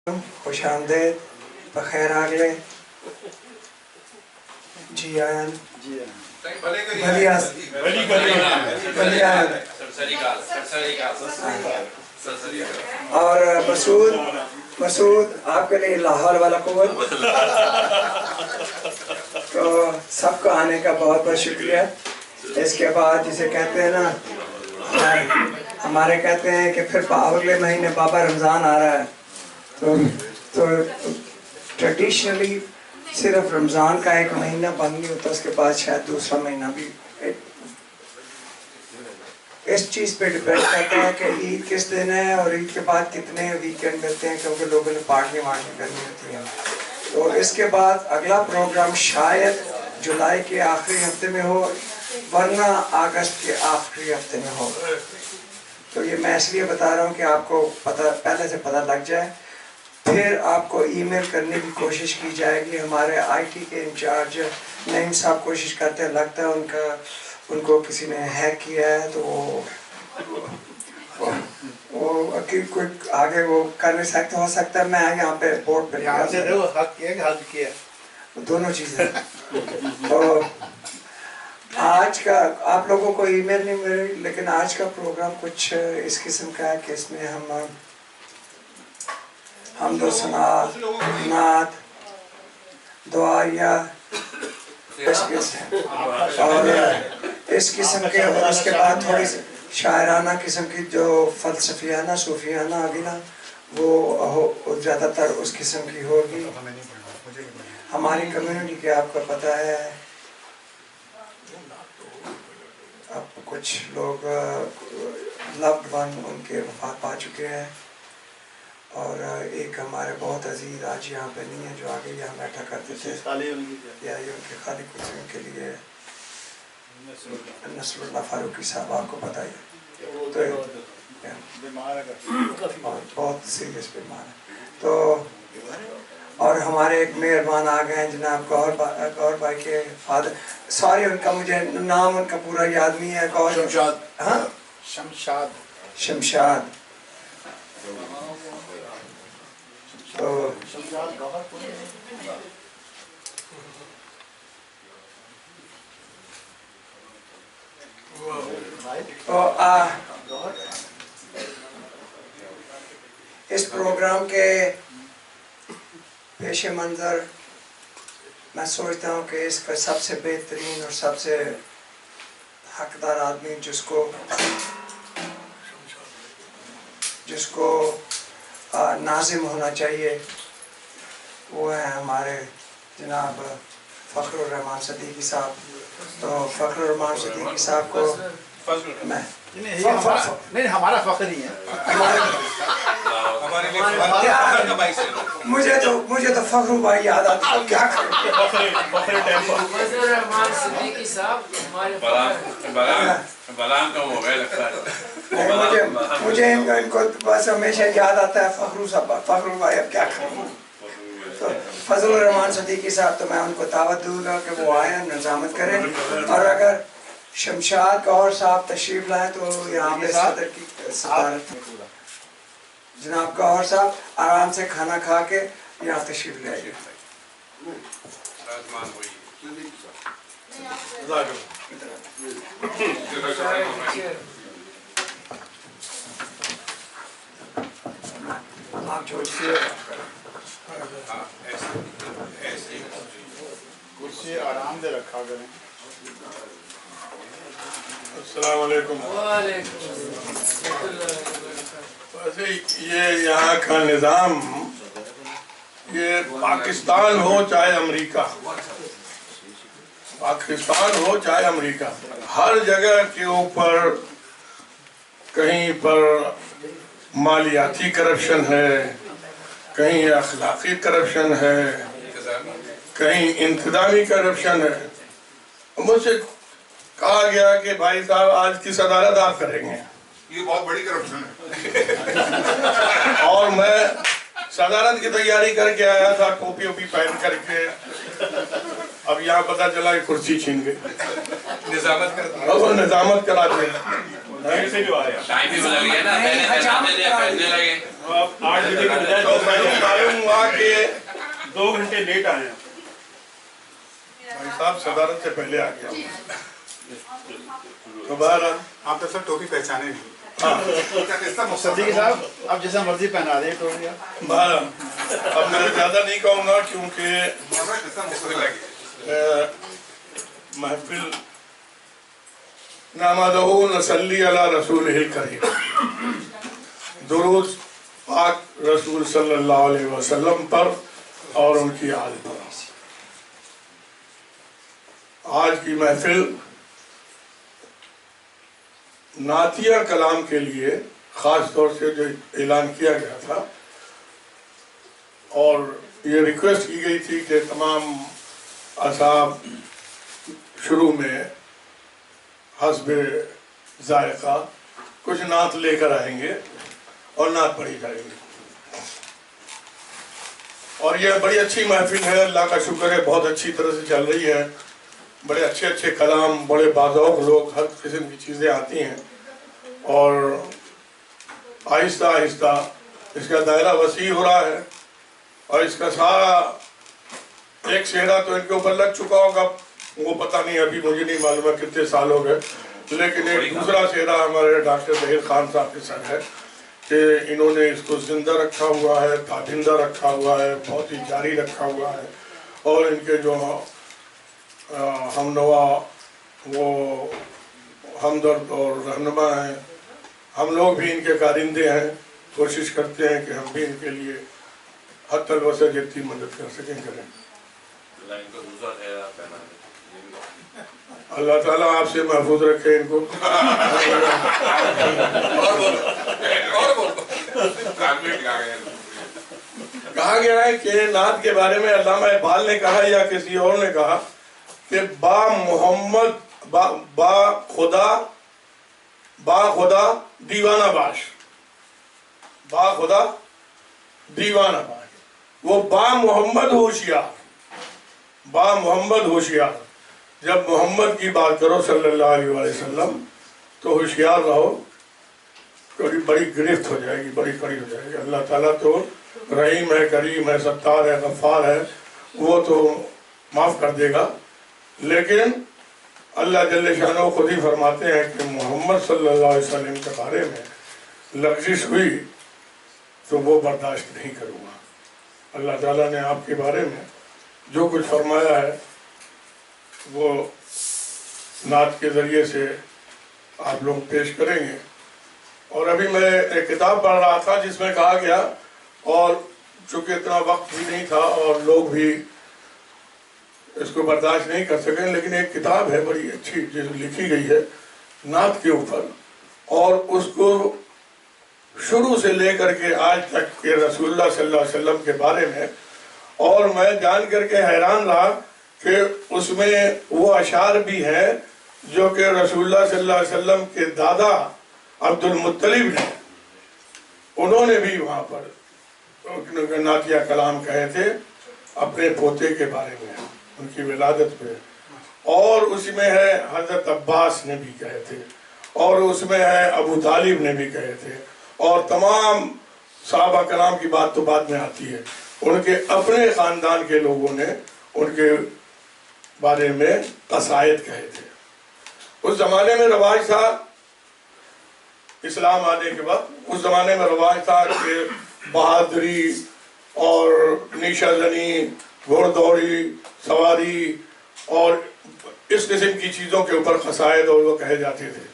خوش آمدید، بخیر آگلے جی آئین بھلی آئین اور مسعود آپ کے لئے لاہور والا قوت تو سب کو آنے کا بہت بہت شکریہ۔ اس کے بعد جسے کہتے ہیں نا ہمارے کہتے ہیں کہ پھر اگلے مہینے بابا رمضان آ رہا ہے تو ٹریڈیشنلی صرف رمضان کا ایک مہینہ بند نہیں ہوتا، اس کے بعد شاید دوسرا مہینہ بھی اس چیز پہ ڈیپینڈ کرتا ہے کہ عید کس دن ہے اور عید کے بعد کتنے ویکینڈ ملتے ہیں، کیونکہ لوگوں نے پارٹیاں کرنی ہوتی ہیں۔ تو اس کے بعد اگلا پروگرام شاید جولائی کے آخری ہفتے میں ہو، ورنہ اگست کے آخری ہفتے میں ہو۔ تو یہ میں اس لیے بتا رہا ہوں کہ آپ کو پہلے سے پتہ لگ جائے، پھر آپ کو ای میل کرنے کی کوشش کی جائے گی۔ ہمارے آئی ٹی کے انچارج نعیم صاحب کوشش کرتے ہیں، لگتا ہے ان کو کسی نے ہیک کیا ہے، تو وہ کوئی آگے وہ کر نہیں سکتے، ہو سکتا ہے میں یہاں پہ بورڈ پہ دونوں چیزیں۔ تو آج کا آپ لوگوں کو ای میل نہیں ملی، لیکن آج کا پروگرام کچھ اس قسم کا ہے کہ اس میں ہم حمد و ثنا، نعت، دعائیہ اور اس قسم کے، اور اس کے بعد تھوڑی شاعرانہ قسم کی جو فلسفیانہ صوفیانہ ہوگی نا، وہ زیادہ تر اس قسم کی ہوگی۔ ہماری کمیونٹی کے آپ کو پتہ ہے اب کچھ لوگ لوڈ ون ان کے وفات پا چکے ہیں، اور ایک ہمارے بہت عزیز آج یہاں پہ نہیں ہے جو آگے یہاں بیٹھا کرتے تھے، یا ان کے خالق کچھ ان کے لیے نصر اللہ فاروقی صاحب، آپ کو پتہ ہی بہت سیریس بیمار ہے۔ تو اور ہمارے ایک مہربان آ گئے ہیں جناب گور بھائی کے فادر، سوری ان کا مجھے نام ان کا پورا یاد نہیں ہے، شمشاد۔ تو اس پروگرام کے پیش منظر میں سوچتا ہوں کہ اس کا سب سے بہترین اور سب سے حقدار آدمی جس کو ناظم ہونا چاہیے، وہ ہے ہمارے جناب فخر الرحمان صدیقی صاحب۔ تو فخر الرحمان صدیقی صاحب کو میں نہیں ہمارا فخر ہی ہے، مجھے تو فخر بھائی یاد آتا ہے، کیا مجھے ان کو بس ہمیشہ یاد آتا ہے فخر بھائی، اب کیا کروں۔ تو فضل الرحمان صدیقی صاحب، تو میں ان کو دعوت دوں گا کہ وہ آئیں، نظامت کریں، اور اگر شمشاد گور صاحب تشریف لائیں تو یہاں پہ صدر کی صدارت جناب گور صاحب آرام سے کھانا کھا کے یہاں تشریف لے آئیے۔ آپ کرسی آرام دے رکھا کریں۔ السلام علیکم۔ ویسے یہ یہاں کا نظام، یہ پاکستان ہو چاہے امریکہ، پاکستان ہو چاہے امریکہ، ہر جگہ کے اوپر کہیں پر مالیاتی کرپشن ہے، کہیں اخلاقی کرپشن ہے، کہیں انتظامی کرپشن ہے۔ مجھ سے کہا گیا کہ بھائی صاحب آج کی صدارت آپ کریں گے، یہ بہت بڑی کرپشن ہے۔ اور میں صدارت کی تیاری کر کے آیا تھا، ٹوپی ووپی پہن کر کے، اب یہاں پتہ چلا کہ کرسی چھین گئی، نظامت کرا دیا۔ ٹائم بھی بدل گیا نا، پہلے لگے 8 بجے کے بجائے 10 بجے चाहूंगा कि 2 घंटे लेट आए हैं। भाई साहब सदारत से पहले आ गया तो बहरहाल आप तो सर टोपी पहचाने नहीं। सदीक साहब आप जैसा मर्जी पहना दे टोपी। बहरहाल अब मैं ज़्यादा नहीं कहूँगा क्योंकि महफिल नहमदहू नसल्ली अला रसूलिहिल करीम, दुरूद पाक रसूल सल्लल्लाहु अलैहि वसल्लम पर और उनकी आल पर। आज की महफिल नातिया कलाम के लिए ख़ास तौर से जो ऐलान किया गया था और ये रिक्वेस्ट की गई थी कि तमाम असाब शुरू में हस्बे जायका कुछ नात लेकर आएंगे और नात पढ़ी जाएगी। और यह बड़ी अच्छी महफिल है, अल्लाह का शुक्र है, बहुत अच्छी तरह से चल रही है। बड़े अच्छे अच्छे कलाम, बड़े बाज़ौक़ लोग, हर किस्म की चीज़ें आती हैं और आहिस्ता आहिस्ता इसका दायरा वसी हो रहा है और इसका सारा एक सेहरा तो इनके ऊपर लग चुका होगा, वो पता नहीं, अभी मुझे नहीं मालूम है कितने साल हो गए, लेकिन एक दूसरा सेहरा हमारे डॉक्टर ज़हीर खान साहब के सर है कि इन्होंने इसको जिंदा रखा हुआ है, ताबिंदा रखा हुआ है, बहुत ही जारी रखा हुआ है। और इनके जो हमनवा वो हमदर्द और रहनुमा हैं, हम लोग भी इनके कारिंदे हैं, कोशिश करते हैं कि हम भी इनके लिए हद तक वैसे जितनी मदद कर सकें करें। अल्लाह ताला आपसे महफूज रखे इनको। कहा गया है कि नात के बारे में अल्लामा इकबाल ने कहा या किसी और ने कहा कि बा मोहम्मद बा खुदा दीवाना बाश, बा खुदा दीवाना बाश। वो बा मोहम्मद होशियार, बा मोहम्मद होशियार। जब मोहम्मद की बात करो सल्लल्लाहु अलैहि वसल्लम तो होशियार रहो, कभी बड़ी गिरफ्त हो जाएगी, बड़ी कड़ी हो जाएगी। अल्लाह ताला तो रहीम है, करीम है, सत्तार है, गफ्फार है, वो तो माफ़ कर देगा। लेकिन अल्लाह जल्ले शानो खुद ही फरमाते हैं कि मोहम्मद सल्लल्लाहु अलैहि वसल्लम के बारे में लग़ज़िश हुई तो वो बर्दाश्त नहीं करूँगा। अल्लाह ताला ने आपके बारे में जो कुछ फरमाया है वो नात के ज़रिए से आप लोग पेश करेंगे। और अभी मैं एक किताब पढ़ रहा था जिसमें कहा गया, और चूँकि इतना वक्त भी नहीं था और लोग भी इसको बर्दाश्त नहीं कर सकें, लेकिन एक किताब है बड़ी अच्छी जो लिखी गई है नात के ऊपर, और उसको शुरू से लेकर के आज तक के रसूलुल्लाह सल्लल्लाहु अलैहि वसल्लम के बारे में, और मैं जान करके हैरान रहा कि उसमें वो अशार भी हैं जो कि रसूलुल्लाह सल्लल्लाहु अलैहि वसल्लम के दादा अब्दुल मुत्तलिब ने, उन्होंने भी वहाँ पर नातिया कलाम कहे थे अपने पोते के बारे में, उनकी विलादत पे। और उसमें है हज़रत अब्बास ने भी कहे थे, और उसमें है अबू तालिब ने भी कहे थे, और तमाम सहाबा कलाम की बात तो बाद में आती है। उनके अपने ख़ानदान के लोगों ने उनके बारे में कसायद कहे थे। उस ज़माने में रवाज था, इस्लाम आने के बाद उस ज़माने में रवाज था कि बहादुरी और निशाजनी, घोड़दौड़ी, सवारी और इस किस्म की चीज़ों के ऊपर कसायद और वो कहे जाते थे।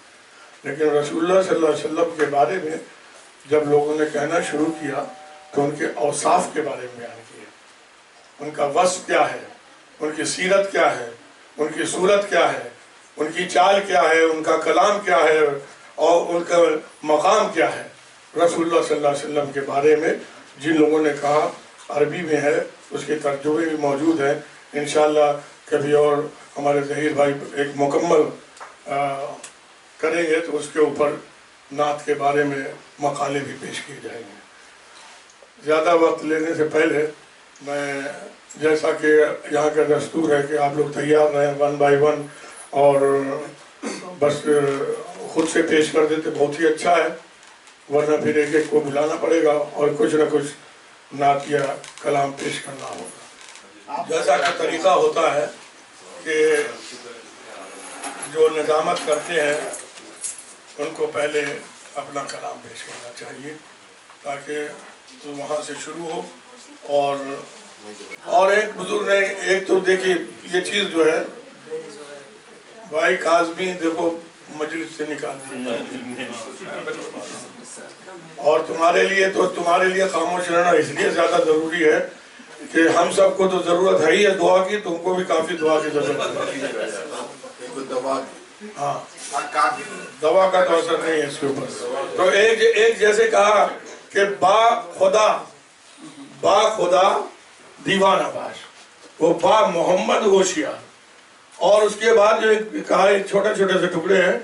लेकिन रसूलुल्लाह सल्लल्लाहु अलैहि वसल्लम के बारे में जब लोगों ने कहना शुरू किया तो उनके औसाफ के बारे में बयान किया, उनका वस्फ क्या है, उनकी सीरत क्या है, उनकी सूरत क्या है, उनकी चाल क्या है, उनका कलाम क्या है और उनका मकाम क्या है। रसूलुल्लाह सल्लल्लाहु अलैहि वसल्लम के बारे में जिन लोगों ने कहा, अरबी में है, उसके तर्जुमे भी मौजूद हैं। इंशाअल्लाह कभी और हमारे ज़हीर भाई एक मुकम्मल करेंगे तो उसके ऊपर नात के बारे में मकाले भी पेश किए जाएंगे। ज़्यादा वक्त लेने से पहले मैं, जैसा कि यहाँ का दस्तूर है कि आप लोग तैयार रहें 1 बाय 1 और बस खुद से पेश कर देते बहुत ही अच्छा है, वरना फिर एक एक को बुलाना पड़ेगा और कुछ न कुछ नातिया कलाम पेश करना होगा। जैसा कि तरीका होता है कि जो निज़ामत करते हैं उनको पहले अपना कलाम पेश करना चाहिए ताकि तो वहाँ से शुरू हो। और एक बुजुर्ग ने एक तो देखिए ये चीज़ जो है भाई काज़मी देखो मजलिस से निकाल दी और तुम्हारे लिए खामोश रहना इसलिए ज़्यादा ज़रूरी है कि हम सबको तो ज़रूरत है ही है दुआ की, तुमको भी काफ़ी दुआ की ज़रूरत है। हाँ, दवा का तो असर नहीं है इसके ऊपर। तो एक जैसे कहा कि बा खुदा दीवाना बाश, वो बा मोहम्मद होशियार। और उसके बाद जो कहा एक छोटे छोटे से टुकड़े हैं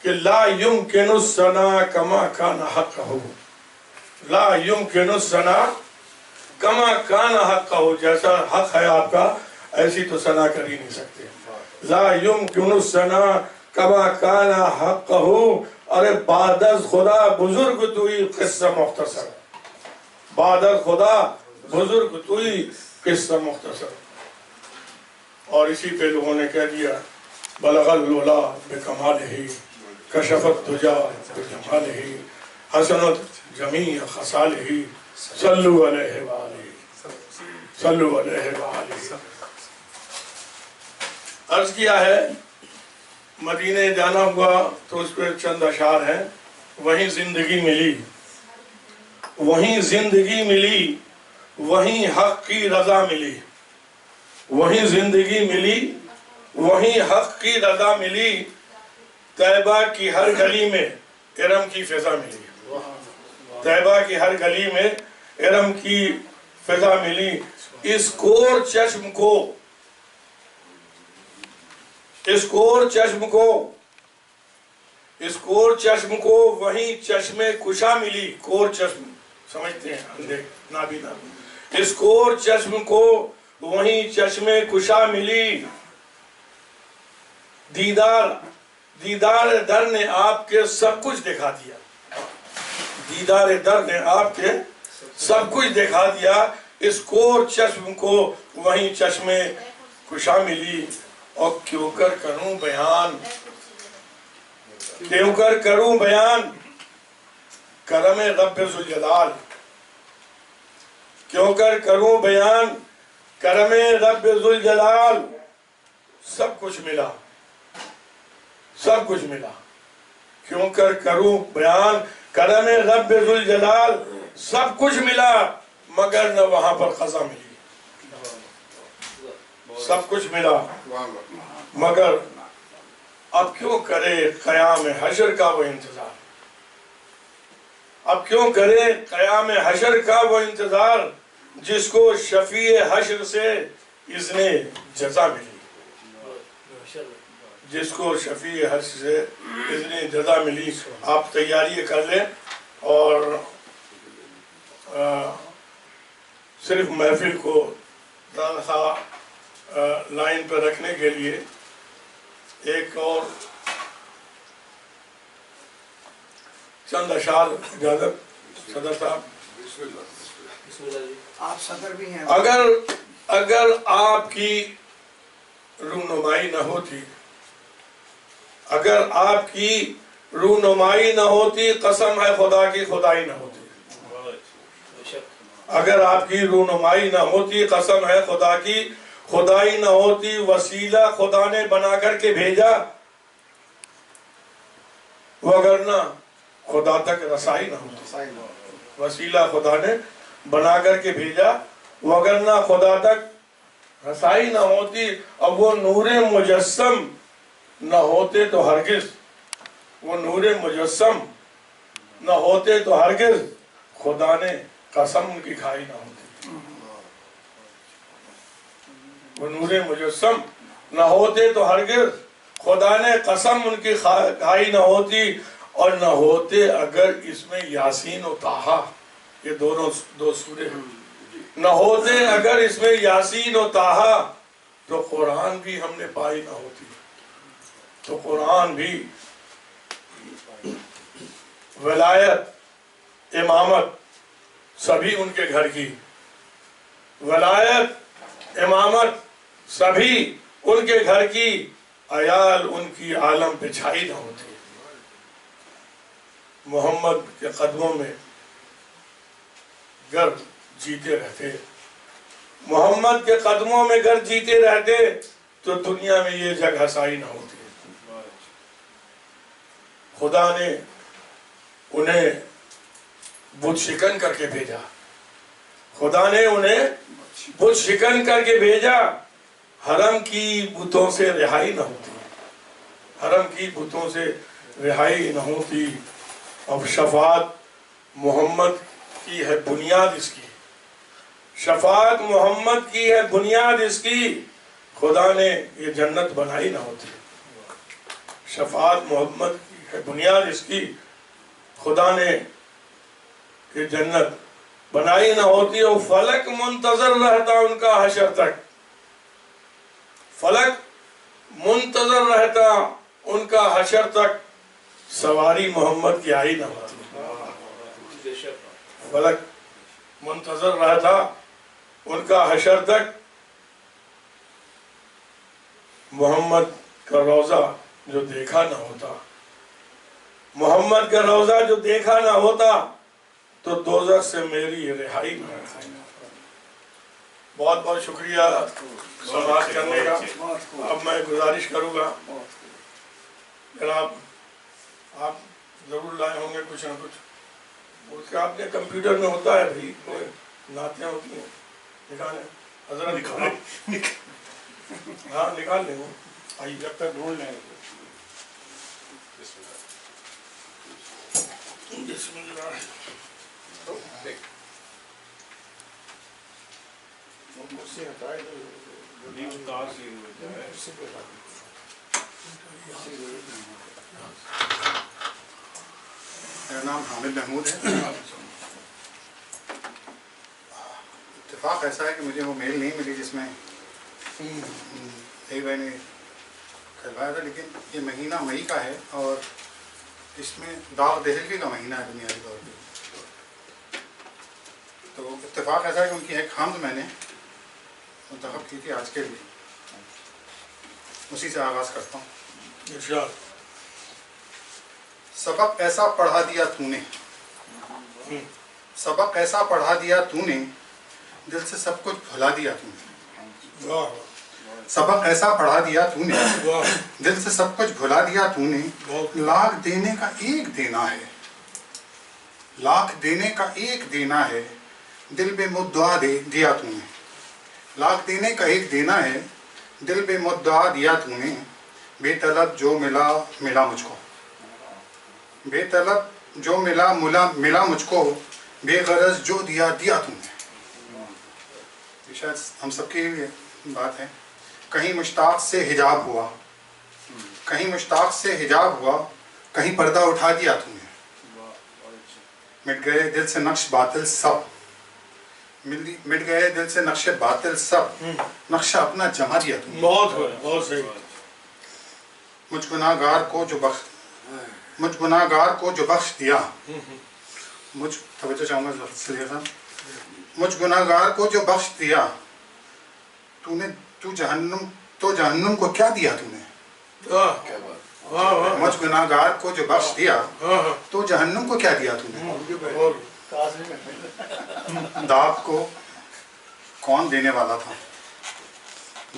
कि ला युमकिनु सना कमा कान हक़्क़हु, ला युमकिनु सना कमा कान हक़्क़हु, जैसा हक है आपका ऐसी तो सना कर ही नहीं सकते। ला युमकिनु सना कमा कान हक़्क़हु, अरे बादज़ खुदा बुजुर्ग तुई किस्सा मुख्तसर, बादज़ खुदा बुजुर्ग तुई किस्सा मुख्तसर। और इसी पे लोगों ने कह दिया बलगल लोला बेकमालिही कशफत तुजा बेजमालिही हसनत जमी खसालिही सल्लु अलैहि वालिही सल्लु अलैहि वालिही। अर्ज किया है मदीने जाना हुआ तो उस पर चंद अशार हैं। वहीं जिंदगी मिली, वहीं जिंदगी मिली, वहीं हक की रजा मिली, वहीं जिंदगी मिली, वहीं हक की रजा मिली, तैबा की हर गली में इरम की फिजा मिली, तैबा की हर गली में इरम की फिजा मिली। इस कोर चश्म को, इस कोर चश्म को, इस कोर चश्म को वहीं चश्मे कुशा मिली। कोर चश्म समझते हैं अंधे नाबीना, इस कोर चश्म को वहीं चश्मे कुशा मिली। दीदार दर ने आपके सब कुछ दिखा दिया, दीदार दर ने आपके सब कुछ दिखा दिया। इस कोर चश्म को वहीं चश्मे कुशा मिली। और क्यों कर करूं बयान, क्यों कर करूं बयान करम रब्बे ज़ुल जलाल, क्यों कर करूं बयान करम रब्बे ज़ुल जलाल। सब कुछ मिला, सब कुछ मिला, क्यों कर करूं बयान करम रब्बे ज़ुल जलाल। सब कुछ मिला मगर न वहां पर खज़ा मिली, सब कुछ मिला मगर अब क्यों करे क़याम हशर का वो इंतजार, अब क्यों करे क़याम हशर का वो इंतजार, जिसको शफीए हशर से इज़्ने जज़ा मिली, जिसको शफीए हशर से इज़्ने जज़ा मिली। आप तैयारी कर लें और सिर्फ महफिल को लाइन पर रखने के लिए एक और चंद अशार इजाजत सदर साहब। आप सदर भी हैं। अगर आपकी रूनुमाई न होती, अगर आपकी रूनुमाई न होती, कसम है खुदा की खुदाई न होती, अगर आपकी रूनुमाई न होती, कसम है खुदा की खुदाई न होती। वसीला खुदा ने बना करके भेजा, वगरना खुदा तक रसाई न होती। वसीला खुदा ने बना करके भेजा, वगरना खुदा तक रसाई न होती। अब वो नूरे मुजस्सम न होते तो हरगिज, वो नूरे मुजस्सम न होते तो हरगिज खुदा ने कसम उनकी खाई न होती। वो नूरे मुजस्सम न होते तो हरगिज खुदा ने कसम उनकी खाई न होती। और न होते अगर इसमें यासीन और ताहा, ये दोनों दो सूरे हैं, न होते अगर इसमें यासीन और ताहा तो कुरान भी हमने पाई न होती, तो कुरान भी विलायत इमामत सभी उनके घर की ولایت امامت سبھی ان کے گھر کی عیال ان کی عالم پہ چھائی نہ ہوتی. محمد کے قدموں میں گر جیتے رہتے، محمد کے قدموں میں گر جیتے رہتے تو دنیا میں یہ جگ ہسائی نہ ہوتی. خدا نے انہیں بت شکن کر کے بھیجا، خدا نے انہیں بت شکن کر کے بھیجا. حرم کی بتوں سے رہائی نہ ہوتی، حرم کی بتوں سے رہائی نہ ہوتی. اب شفاعت محمد کی ہے بنیاد اس کی، شفاعت محمد کی ہے بنیاد اس کی. خدا نے یہ جنت بنائی نہ ہوتی، شفاعت محمد کی ہے بنیاد اس کی. خدا نے یہ جنت بنائی نہ ہوتی. اور فلک منتظر رہتا ان کا حشر تک، فلک منتظر رہتا ان کا حشر تک. سواری محمد کی آئی نہ ہوتی، فلک منتظر رہتا ان کا حشر تک. محمد کا روضہ جو دیکھا نہ ہوتا، محمد کا روضہ جو دیکھا نہ ہوتا تو دوزخ سے میری رہائی نہ ہوتی. بہت بہت شکریہ سماعت کرنے کا. اب میں گزارش کروں گا جناب، آپ ضرور لائے ہوں گے کچھ نہ کچھ. اس کا آپ نے کمپیوٹر میں ہوتا ہے بھائی، نعتیں ہوتی ہیں، نکالیں حضرت. ہاں نکال لیں. آئیے جب تک ڈھونڈ لیں. بسم اللہ. میرا نام حامد محمود ہے. اتفاق ایسا ہے کہ مجھے وہ میل نہیں ملی جس میں ایک بھائی نے کھلوایا تھا، لیکن یہ مہینہ مئی کا ہے اور اس میں داغ دہلوی کا مہینہ ہے بنیادی طور پہ. تو اتفاق ایسا ہے کہ ان کی ایک حمد میں نے منتخب کی تھی آج کے لیے، اسی سے آغاز کرتا ہوں. سبق ایسا پڑھا دیا تو نے، سبق ایسا پڑھا دیا تو نے، دل سے سب کچھ بھلا دیا تو نے. سبق ایسا پڑھا دیا تو نے، دل سے سب کچھ بھلا دیا تو نے. لاکھ دینے کا ایک دینا ہے، لاکھ دینے کا ایک دینا ہے، دل بے مدعا دیا تو نے. لاکھ دینے کا ایک دینا ہے، دل بے مدعا دیا تو نے. بے طلب جو ملا ملا مجھ کو، بے طلب جو ملا ملا مجھ کو. بے غرض جو دیا دیا تو نے. یہ شاید ہم سب کی بات ہے. کہیں مشتاق سے حجاب ہوا، کہیں مشتاق سے حجاب ہوا، کہیں پردہ اٹھا دیا تو نے. مٹ گئے دل سے نقش باطل سب، مٹ گئے دل سے نقش باطل سب، نقشہ اپنا جما دیا تو نے. بہت صحیح. مجھ گناہگار کو جو مجھ گناہگار کو جو بخش دیا، مجھ توجہ چاہوں گا سلیہ صاحب. مجھ گناہگار کو جو بخش دیا تو نے، تو جہنم کو کیا دیا تو نے. مجھ گناہگار کو جو بخش دیا تو جہنم کو کیا دیا تو نے. داغ کو کون دینے والا تھا،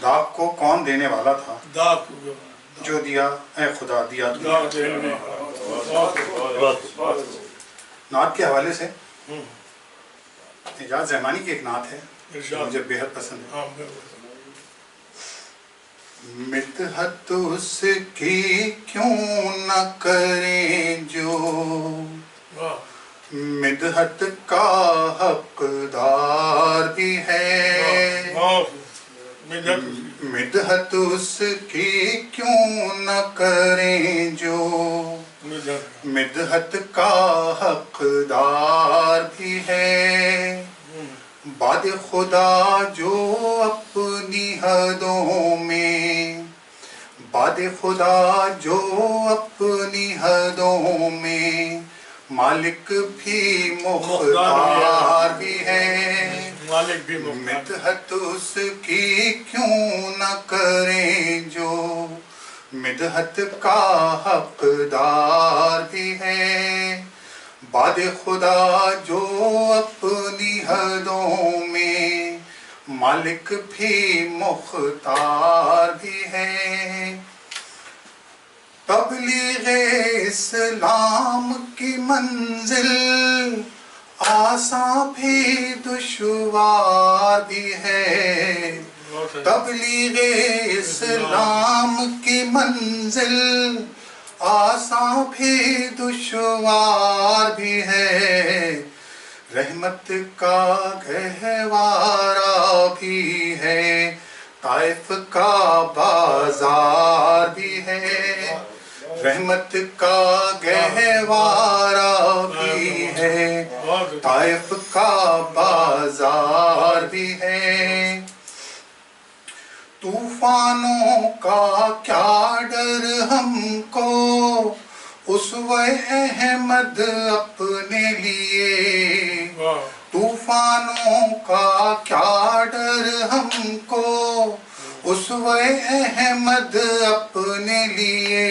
داغ کو کون دینے والا تھا، جو دیا اے خدا دیا تو نے. نعت کے حوالے سے اعجاز زیمانی کی ایک نعت ہے مجھے بہت پسند ہے. مدحت اس کی کیوں نہ کریں جو مدحت کا حقدار بھی ہے. مدحت اس کی کیوں نہ کریں جو مدحت کا حقدار بھی ہے. باد خدا جو اپنی حدوں میں، باد خدا جو اپنی حدوں میں، مالک بھی مختار بھی ہے. मालिक भी मुख्तार। मिदहत उसकी क्यों न करें जो मिदहत का हकदार भी है, बाद खुदा जो अपनी हदों में मालिक भी मुख्तार भी है। तबलीग इस्लाम की मंजिल आसान भी दुश्वार भी है। तबलीग इस्लाम की मंजिल आसान भी दुश्वार भी है। रहमत का गहवारा भी है, ताइफ का बाजार भी है। रहमत का गहवारा भी है, ताइफ का बाजार भी है। तूफानों का क्या डर हमको, उसवे अहमद अपने लिए। तूफानों का क्या डर हमको, उसवे अहमद अपने लिए।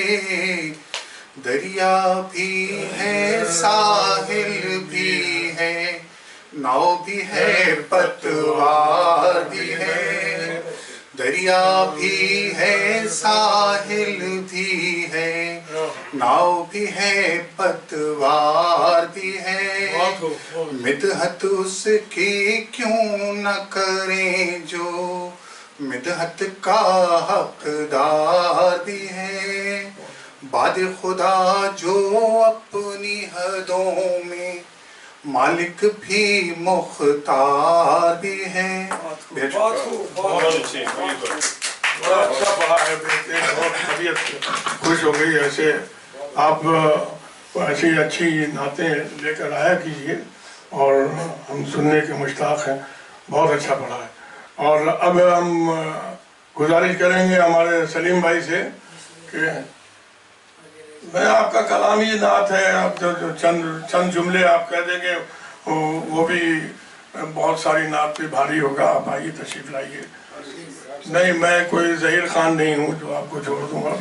दरिया भी है साहिल भी है, नाव भी है पतवार भी है। दरिया भी है साहिल भी है, नाव भी है पतवार भी है। मिदहत उसकी क्यों न करें जो मिदहत का हकदार भी है। बाद खुदा जो अपनी हदों में मालिक भी मुख्तार भी है। बहुत अच्छी, बड़ा अच्छा पढ़ा है बेटे, बहुत तबीयत खुश हो गई। ऐसे आप ऐसी अच्छी नातें लेकर आया कीजिए और हम सुनने के मुश्ताक हैं। बहुत अच्छा पढ़ा है। और अब हम गुजारिश करेंगे हमारे सलीम भाई से कि मैं आपका कलामी नात है, आप जो चंद जुमले आप कह देंगे वो भी बहुत सारी नात पे भारी होगा। आप आइए, तशरीफ लाइए। नहीं, मैं कोई ज़हीर खान नहीं हूँ जो आपको छोड़ दूंगा।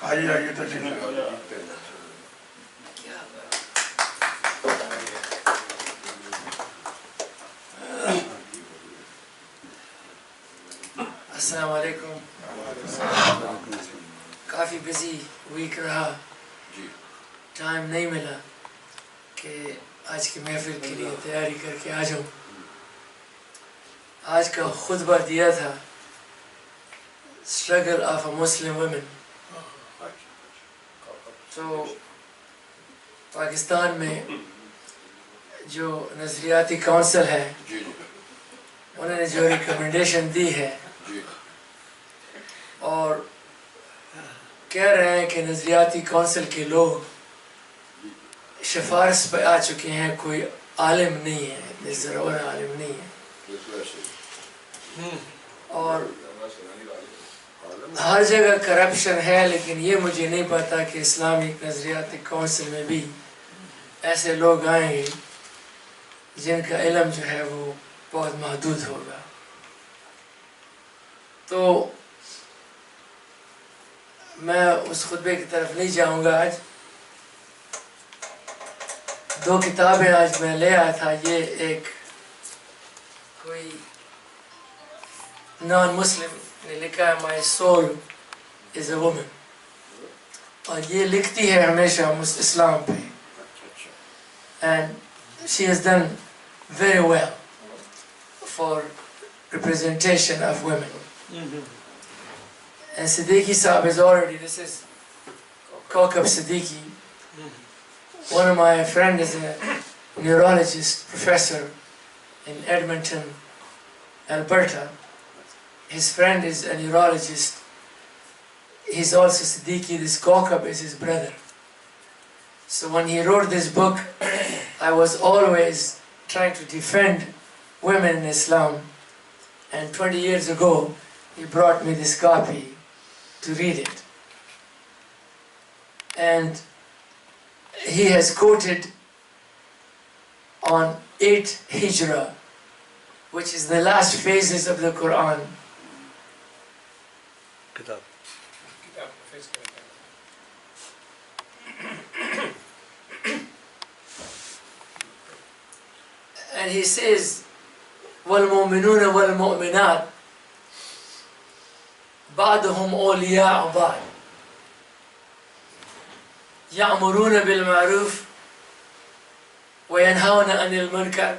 आइए आइए, तशरीफ लाइए। अस्सलाम वालेकुम। काफ़ी बिजी वीक रहा, टाइम नहीं मिला कि आज की महफिल के लिए तैयारी करके आ जाऊँ। आज का खुतबा दिया था struggle of a Muslim women. तो पाकिस्तान में जो नज़रियाती काउंसिल है उन्होंने जो रिकमेंडेशन दी है और कह रहे हैं कि नज़रियाती काउंसिल के लोग सिफारिश पे आ चुके हैं, कोई आलिम नहीं है, इतने ज़रूर आलिम नहीं है। और हर जगह करप्शन है, लेकिन ये मुझे नहीं पता कि इस्लामिक नज़रियाती काउंसिल में भी ऐसे लोग आएंगे जिनका इल्म जो है वो बहुत महदूद होगा। तो मैं उस खुतबे की तरफ नहीं जाऊंगा। आज दो किताबें आज मैं ले आया था। ये एक कोई नॉन मुस्लिम ने लिखा है, my soul is a woman, और ये लिखती है हमेशा इस्लाम पे। And she has done very well for representation of women. And Siddiqui Saab is already, this is Kaukab Siddiqui. One of my friends is a neurologist professor in Edmonton, Alberta. His friend is a neurologist. He's also Siddiqui. This Kaukab is his brother. So when he wrote this book, I was always trying to defend women in Islam, and 20 years ago he brought me this copy to read it. And he has quoted on 8 Hijrah, which is the last phases of the Quran. And he says, وَالْمُؤْمِنُونَ وَالْمُؤْمِنَاتِ بَعْضُهُمْ أَوْلِيَاءُ بَعْضٍ يَأْمُرُونَ بِالْمَعْرُوفِ وَيَنْهَوْنَ عَنِ الْمُنكَرِ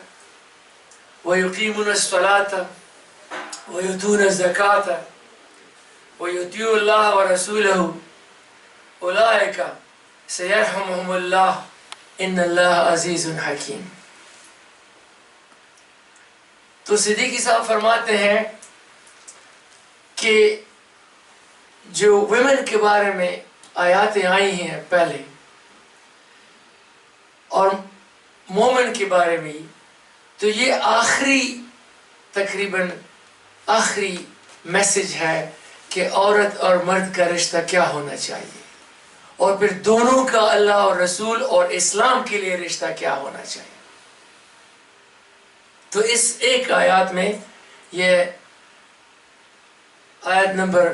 وَيُقِيمُونَ الصَّلَاةَ وَيُؤْتُونَ الزَّكَاةَ وَيُطِيعُونَ اللَّهَ وَرَسُولَهُ أُولَئِكَ سَيَرْحَمُهُمُ اللَّهُ إِنَّ اللَّهَ عَزِيزٌ حَكِيمٌ. تو صدیقی صاحب فرماتے ہیں کہ جو ویمن کے بارے میں آیاتیں آئی ہیں پہلے اور مومن کے بارے میں، تو یہ آخری تقریباً آخری میسج ہے کہ عورت اور مرد کا رشتہ کیا ہونا چاہیے، اور پھر دونوں کا اللہ اور رسول اور اسلام کے لیے رشتہ کیا ہونا چاہیے. تو اس ایک آیات میں یہ آیت نمبر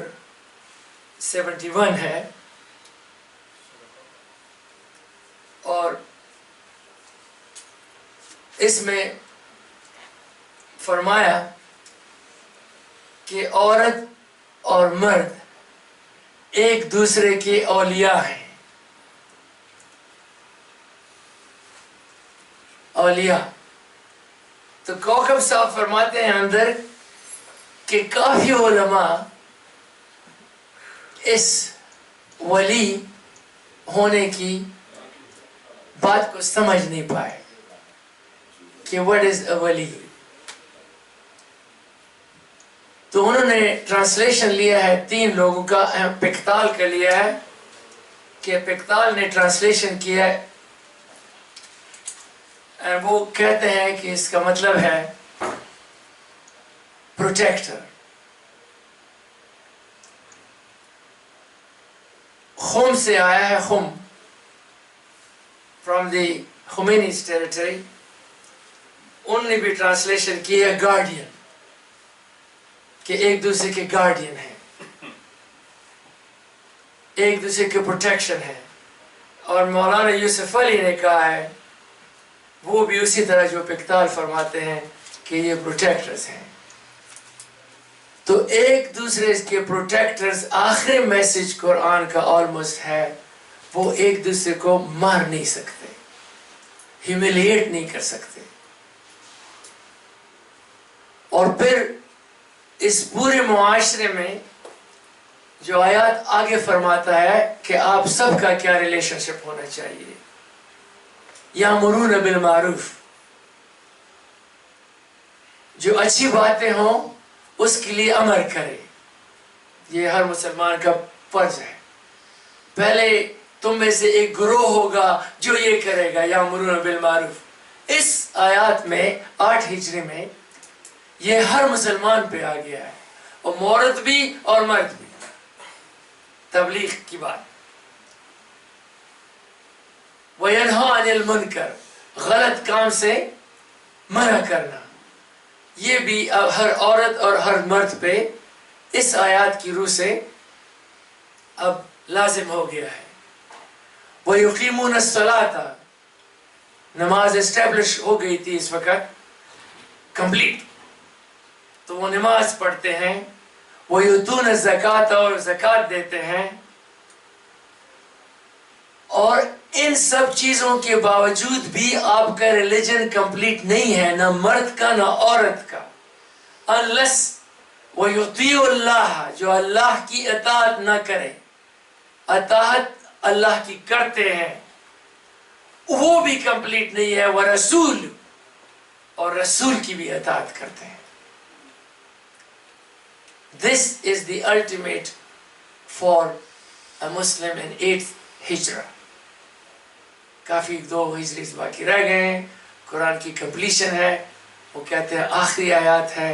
71 ہے، اور اس میں فرمایا کہ عورت اور مرد ایک دوسرے کے اولیاء ہیں. اولیاء تو کوکب صاحب فرماتے ہیں اندر کہ کافی علماء اس ولی ہونے کی بات کو سمجھ نہیں پائے کہ what is a ولی. تو انہوں نے ٹرانسلیشن لیا ہے 3 لوگوں کا. پکتال کا لیا ہے کہ پکتال نے ٹرانسلیشن کیا ہے، وہ کہتے ہیں کہ اس کا مطلب ہے پروٹیکٹر. خم سے آیا ہے، خم فرام دی خمینیز ٹیریٹری. ان نے بھی ٹرانسلیشن کی ہے گارڈین، کہ ایک دوسرے کے گارڈین ہیں، ایک دوسرے کے پروٹیکشن ہے. اور مولانا یوسف علی نے کہا ہے وہ بھی اسی طرح جو پکتال فرماتے ہیں کہ یہ پروٹیکٹرز ہیں. تو ایک دوسرے کے پروٹیکٹرز آخری میسج قرآن کا آلموسٹ ہے، وہ ایک دوسرے کو مار نہیں سکتے، ہیوملیٹ نہیں کر سکتے. اور پھر اس پورے معاشرے میں جو آیات آگے فرماتا ہے کہ آپ سب کا کیا ریلیشن شپ ہونا چاہیے. یامرون بالمعروف، جو اچھی باتیں ہوں اس کے لیے امر کرے. یہ ہر مسلمان کا فرض ہے. پہلے تم میں سے ایک گروہ ہوگا جو یہ کرے گا، یامرون بالمعروف. اس آیات میں 8 ہجری میں یہ ہر مسلمان پہ آ گیا ہے، اور عورت بھی اور مرد بھی. تبلیغ کی بات. وَيَنْهَا عَنِ الْمُنْكَرِ، غلط کام سے منع کرنا. یہ بھی ہر عورت اور ہر مرد پہ اس آیات کی روح سے اب لازم ہو گیا ہے. وَيُقِيمُونَ الصَّلَاةَ، نماز اسٹیبلش ہو گئی تھی اس وقت کمپلیٹ، تو وہ نماز پڑھتے ہیں. وَيُؤْتُونَ الزَّكَاةَ، اور زکوٰۃ دیتے ہیں. اور ان سب چیزوں کے باوجود بھی آپ کا ریلیجن کمپلیٹ نہیں ہے، نہ مرد کا نہ عورت کا. unless وَيُطِيعُ اللَّهَ، جو اللہ کی اطاعت نہ کرے. اطاعت اللہ کی کرتے ہیں وہ بھی کمپلیٹ نہیں ہے. وَرَسُولُ، اور رسول کی بھی اطاعت کرتے ہیں. This is the ultimate for a Muslim in 8th Hijrah. کافی 2 ہجری باقی رہ گئے ہیں. قرآن کی کمپلیشن ہے. وہ کہتے ہیں آخری آیات ہے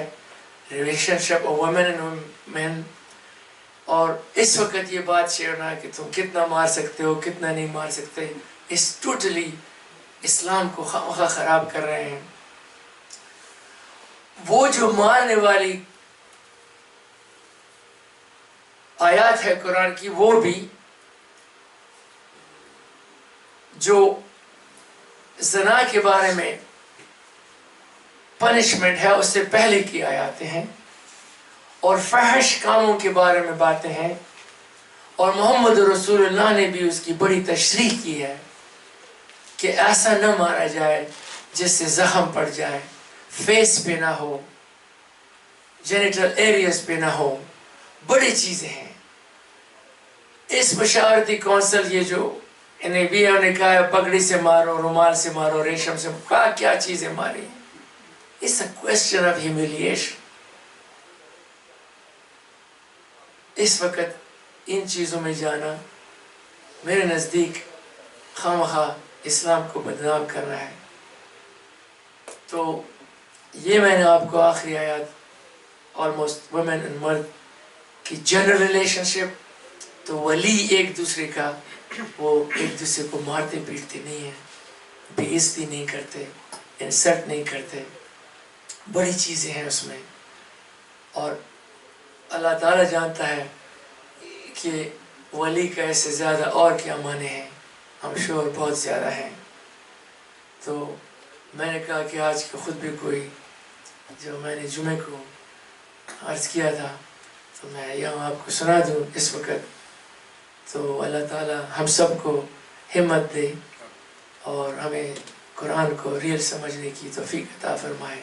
relationship of woman and man. اور اس وقت یہ بات شیئر نہ کہ تم کتنا مار سکتے ہو کتنا نہیں مار سکتے. اس ٹوٹلی اسلام کو خواہ خراب کر رہے ہیں. وہ جو مارنے والی آیات ہے قرآن کی، وہ بھی جو زنا کے بارے میں پنشمنٹ ہے اس سے پہلے کی آیاتیں ہیں، اور فحش کاموں کے بارے میں باتیں ہیں. اور محمد رسول اللہ نے بھی اس کی بڑی تشریح کی ہے کہ ایسا نہ مارا جائے جس سے زخم پڑ جائے، فیس پہ نہ ہو، جینیٹل ایریاز پہ نہ ہو. بڑی چیزیں ہیں. اس مشاورتی کونسل یہ جو انہیں بھی انہوں نے کہا پگڑی سے مارو، رومال سے مارو، ریشم سے، کیا چیزیں ماری. It's a question of humiliation. اس وقت ان چیزوں میں جانا میرے نزدیک خواہ اسلام کو بدنام کر رہا ہے. تو یہ میں نے آپ کو آخری آیات آلموسٹ ویمن اینڈ مرد کی جنرل ریلیشن شپ، تو ولی ایک دوسرے کا وہ ایک دوسرے کو مارتے پیٹتے نہیں ہیں، بے عزتی نہیں کرتے، انسلٹ نہیں کرتے. بڑی چیزیں ہیں اس میں. اور اللہ تعالیٰ جانتا ہے کہ ولی کا اس سے زیادہ اور کیا معنی ہیں. ہم شور بہت زیادہ ہیں. تو میں نے کہا کہ آج کے خطبے کوئی جو میں نے جمعے کو عرض کیا تھا تو میں یہاں آپ کو سنا دوں اس وقت. تو اللہ تعالیٰ ہم سب کو ہمت دے اور ہمیں قرآن کو ریل سمجھنے کی توفیق عطا فرمائے.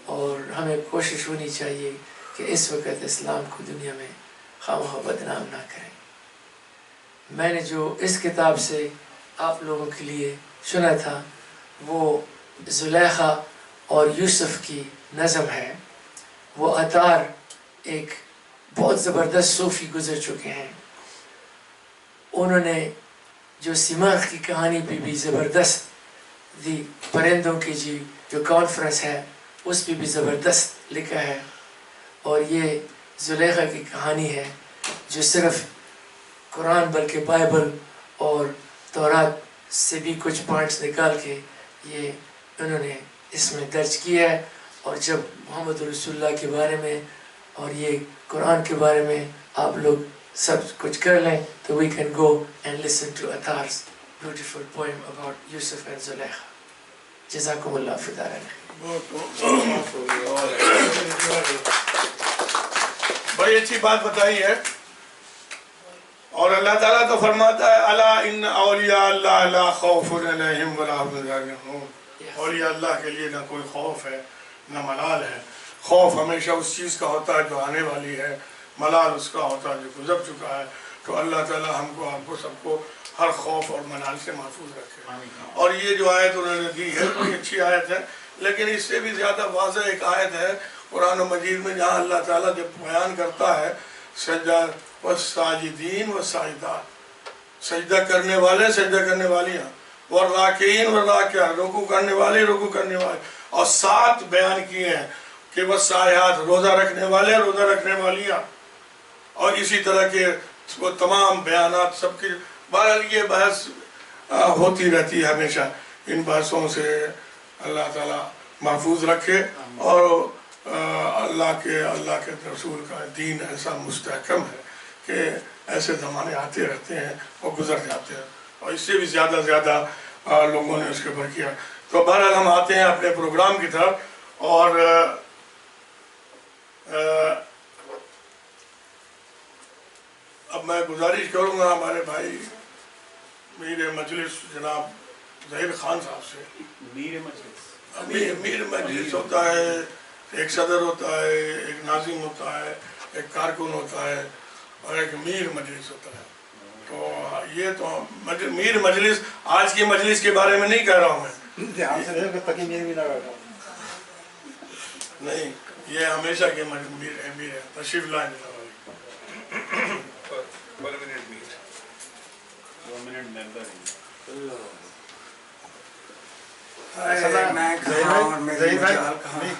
اور ہمیں کوشش ہونی چاہیے کہ اس وقت اسلام کو دنیا میں خواہ بدنام نہ کریں. میں نے جو اس کتاب سے آپ لوگوں کے لیے سنا تھا وہ زلیخا اور یوسف کی نظم ہے. وہ عطار ایک بہت زبردست صوفی گزر چکے ہیں. انہوں نے جو سماخ کی کہانی پہ بھی زبردست دی، پرندوں کی جو کانفرنس ہے اس پہ بھی زبردست لکھا ہے. اور یہ زلیخا کی کہانی ہے جو صرف قرآن بلکہ بائبل اور تورات سے بھی کچھ پوائنٹس نکال کے یہ انہوں نے اس میں درج کیا ہے. اور جب محمد رسول اللہ کے بارے میں اور یہ قرآن کے بارے میں آپ لوگ سب کچھ کر لیں تو we can go and listen to Athar's beautiful poem about Yusuf and Zulaikha. جزاکم اللہ فی دارین. بڑی اچھی بات بتائی ہے. اور اللہ تعالیٰ تو فرماتا ہے الا ان اولیاء اللہ لا خوف علیہم ولا هم يحزنون. اولیاء اللہ کے لیے نہ کوئی خوف ہے نہ ملال ہے. خوف ہمیشہ اس چیز کا ہوتا ہے جو آنے والی ہے، ملال اس کا ہوتا ہے جو گزر چکا ہے. تو اللہ تعالیٰ ہم کو آپ کو سب کو ہر خوف اور ملال سے محفوظ رکھے. اور یہ جو آیت انہوں نے دی ہے بڑی اچھی آیت ہے، لیکن اس سے بھی زیادہ واضح ایک آیت ہے قرآن مجید میں جہاں اللہ تعالیٰ جب بیان کرتا ہے سجدہ والساجدین والساجدات، سجدہ کرنے والے سجدہ کرنے والیاں، والراکعین والراکعات، رکوع کرنے والے رکوع کرنے والے. اور 7 بیان کیے ہیں کہ والصائحات، روزہ رکھنے والے روزہ رکھنے والیاں. اور اسی طرح کے وہ تمام بیانات سب کی. بہرحال یہ بحث ہوتی رہتی ہے ہمیشہ. ان بحثوں سے اللہ تعالیٰ محفوظ رکھے اور اللہ کے رسول کا دین ایسا مستحکم ہے کہ ایسے زمانے آتے رہتے ہیں اور گزر جاتے ہیں، اور اس سے بھی زیادہ لوگوں نے اس کے اوپر کیا. تو بہرحال ہم آتے ہیں اپنے پروگرام کی طرف. اور اب میں گزارش کروں گا ہمارے بھائی میر مجلس جناب ظہیر خان صاحب سے. میر مجلس ہوتا ہے، ایک صدر ہوتا ہے، ایک ناظم ہوتا ہے، ایک کارکن ہوتا ہے، اور ایک میر مجلس ہوتا ہے. تو یہ تو میر مجلس آج کی مجلس کے بارے میں نہیں کہہ رہا ہوں میں، نہیں، یہ ہمیشہ کے میر ہے. تشریف لائیں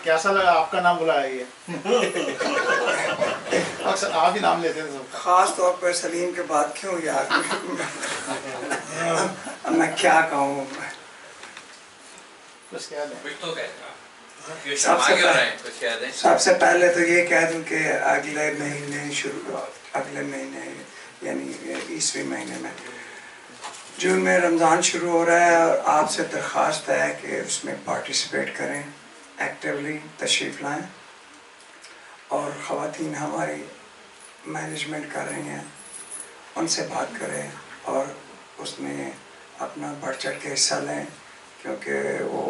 کیسا لگا آپ کا نام بلایا یہ؟ اکثر آپ ہی نام لیتے ہیں. خاص طور پر سلیم کے بعد کیوں یار، میں کیا کہوں. कुछ कह दें। कुछ तो कहना ये शर्मा क्यों रहे हैं, कुछ कह दें। सबसे पहले तो ये कह दूं कि अगले महीने यानी ईसवी महीने में जून में रमज़ान शुरू हो रहा है और आपसे दरख्वास्त है कि उसमें पार्टिसिपेट करें, एक्टिवली तशरीफ़ लाएं और ख़वातीन हमारी मैनेजमेंट कर रही हैं उनसे बात करें और उसमें अपना बढ़ चढ़ के हिस्सा लें, क्योंकि वो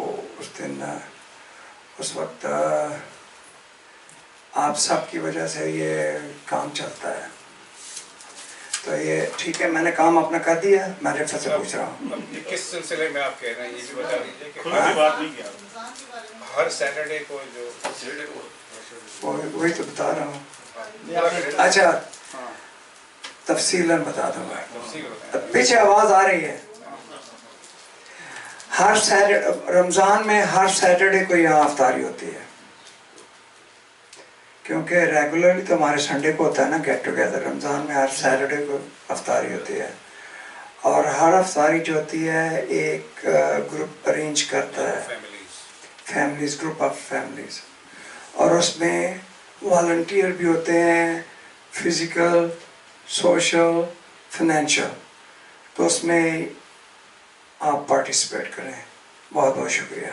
उस वक्त आप सब की वजह से ये काम चलता है। तो ये ठीक है, मैंने काम अपना कर दिया, मैं रिफत से पूछ रहा हूँ। किस सिलसिले में आप कह रहे हैं ये भी बता दीजिए कि खुद की बात नहीं किया। हर सैटरडे को जो वही तो बता रहा हूँ। अच्छा, तफसीलन बता दूंगा, पीछे आवाज़ आ रही है। हर सैटरडे रमज़ान में हर सैटरडे को यहाँ अफ्तारी होती है, क्योंकि रेगुलरली तो हमारे संडे को होता है ना गेट टुगेदर। रमज़ान में हर सैटरडे को अफ्तारी होती है और हर अफ्तारी जो होती है एक ग्रुप अरेंज करता है, फैमिलीज, ग्रुप ऑफ फैमिलीज, और उसमें वॉलंटियर भी होते हैं, फिज़िकल, सोशल, फाइनेंशियल। तो उसमें आप पार्टिसिपेट करें। बहुत बहुत शुक्रिया।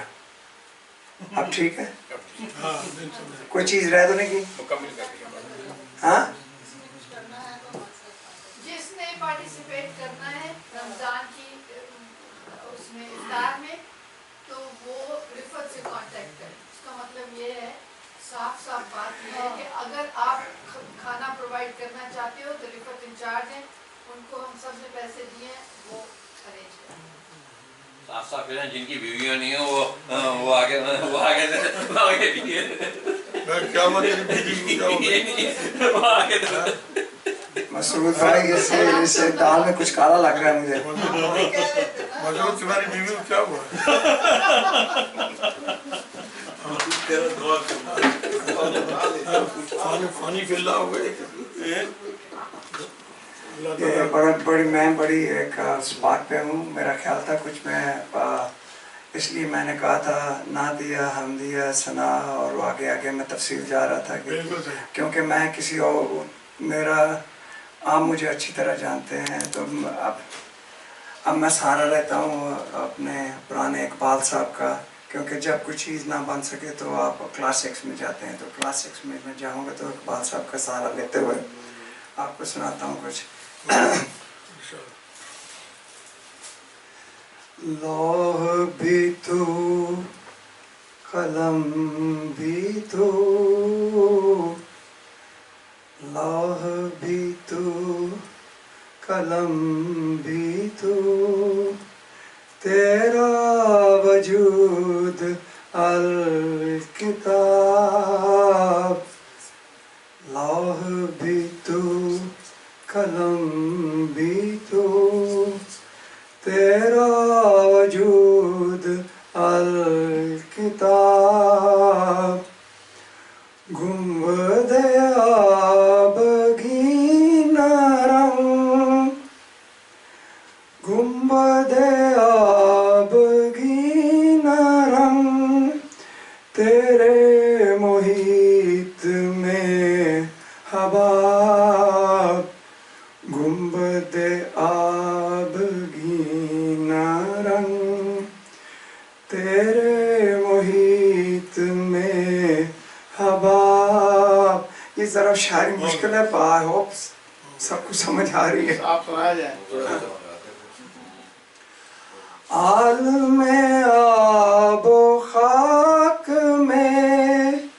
अब ठीक है, कोई चीज़ रह तो नहीं की? मुकम्मल कर दिया। हाँ, जिसने पार्टिसिपेट करना है रमजान की उसमें इफ्तार में, तो वो रिफत से कांटेक्ट करें। इसका मतलब ये है, साफ साफ बात ये है कि अगर आप खाना प्रोवाइड करना चाहते हो तो रिफत इंचार्ज हैं, उनको हम सबसे पैसे दिए हैं, वो अरेंज करें। साफ साफ कह रहे हैं, जिनकी बीवियां नहीं है वो आगे दिए। क्या मसूद भाई, इससे दाल में कुछ काला लग रहा है मुझे। मजरूर तुम्हारी बीवी को क्या हुआ? फानी फिल्ला हो गए। ये बड़ी एक स्पॉट पे हूँ। मेरा ख्याल था कुछ मैं इसलिए मैंने कहा था ना दिया हम दिया सना, और आगे मैं तफसील जा रहा था कि क्योंकि मैं किसी और आप मुझे अच्छी तरह जानते हैं। तो अब मैं सहारा रहता हूँ अपने पुराने इकबाल साहब का, क्योंकि जब कोई चीज़ ना बन सके तो आप क्लास 6 में जाते हैं। तो क्लास 6 में मैं जाऊँगा तो इकबाल साहब का सहारा लेते हुए आपको सुनाता हूँ कुछ। लौह भी तू, कलम भी तू, लौह भी तू, कलम भी तू, तेरा वजूद अल किताब। लौह भी तू, कलम भी तू, तेरा वजूद अल किताब। गुंबद आबगी नरम, गुंबद आबगी नरम, तेरे मोहित में हबाब। गुंबद आबगी नरम, तेरे मोहित में हबाब। ये ज़रा शायरी मुश्किल है, आई होप सब कुछ समझ आ रही है। आप सुनाया जाए। आलम आबो खाक में,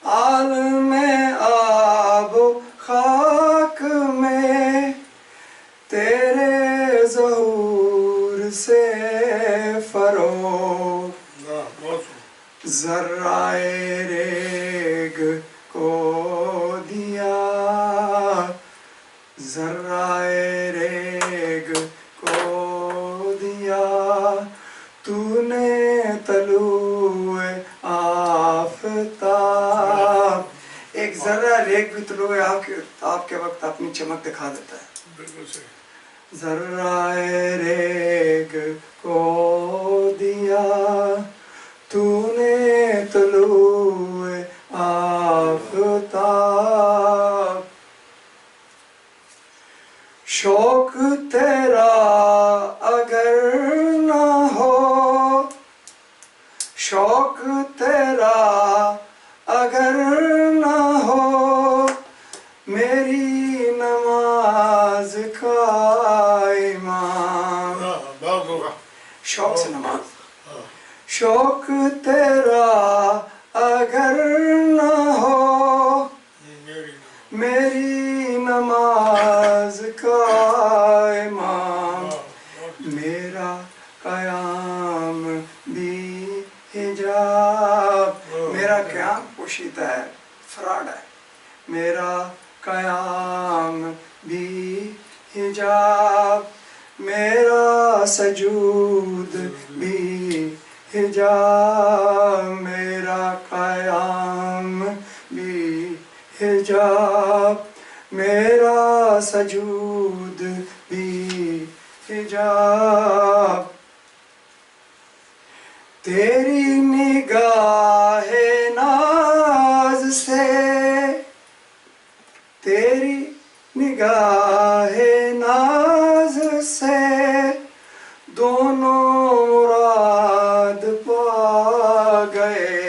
आलम आबो खाक में, तेरे ज़हूर से फरोग। ज़र्राए रेग को दिया, ज़र्राए रेग को दिया, तूने तलुए आफ़ताब। एक ज़र्रा रेग भी तलुए आपके वक्त अपनी चमक दिखा देता है। ज़र्राए रेग को दिया तूने तलुए आफ़ताब। शौक तेरा अगर ना हो, शौक तेरा अगर ना हो, मेरी नमाज का इमाम। शौक से नमाज, शौक तेरा अगर ना हो, मेरी नमाज का इमाम। मेरा क़याम भी हिजाब, मेरा क़याम पोशीदा है, फ्रॉड है। मेरा क़याम भी हिजाब, मेरा सजूद भी हिजाब, मेरा क़याम भी हिजाब, मेरा सजूद भी हिजाब। तेरी निगाहे नाज से, तेरी निगाहे नाज से दोनों मुराद पा गए।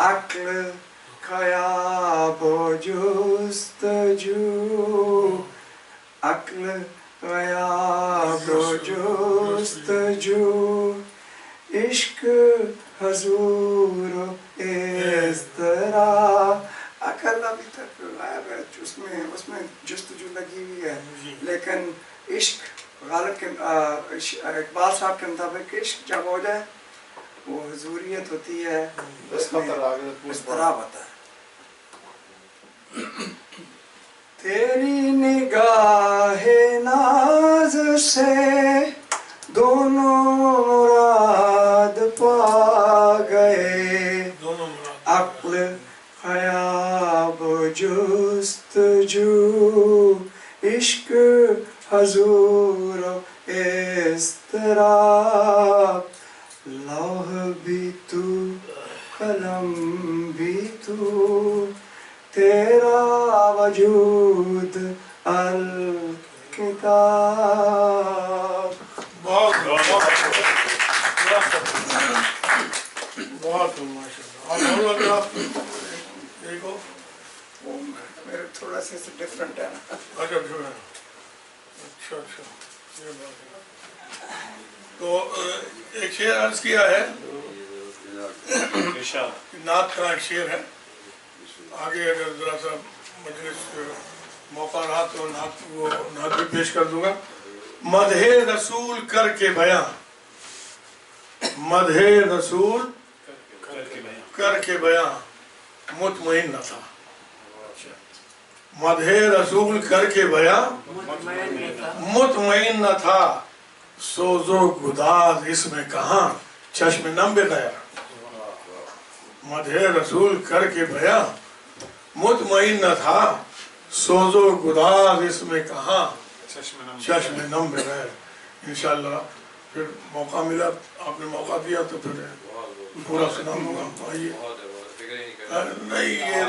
अक्ल ख़याब जुस्तजू, अक्ल ख़याब जुस्तजू, इश्क हजूर इस्तरा। अकल अभी तक गायब है, उसमें जुस्तजू लगी हुई है, लेकिन इश्क गालिब के इकबाल साहब के मुताबिक इश्क जब हो जाए वो हुजूरियत होती है, उसमें इस्तराब होता है। तेरी निगाहे नाज से दोनों मुराद पा गए। अक्ल ख़याब जुस्तजू, इश्क हजूर इस्तराब। लौह भी तू कलम भी तू, तेरा वजूद अल किताब। बहुत माशाल्लाह। आप देखो वो मेरे थोड़ा सा डिफरेंट है ना। अच्छा अच्छा, ये बात है। तो एक शेर अर्ज किया है, नात का एक शेर है। आगे अगर जरा सा मजलिस मौका रहा तो नात भी पेश कर दूंगा। मदहे रसूल करके बयां, मदहे रसूल करके बयां मुतमईन न था। मदहे रसूल करके बयां मुतमईन न था, सोजो गुदाज इसमें कहाँ चश्म नम गया। मदहे रसूल करके बयां मुतमईन न था, सोजो गुदाज इसमें कहाँ चश्म नम गया। इंशाल्लाह फिर मौका मिला, आपने मौका दिया तो फिर पूरा सुनाऊंगा। आइए, नहीं ये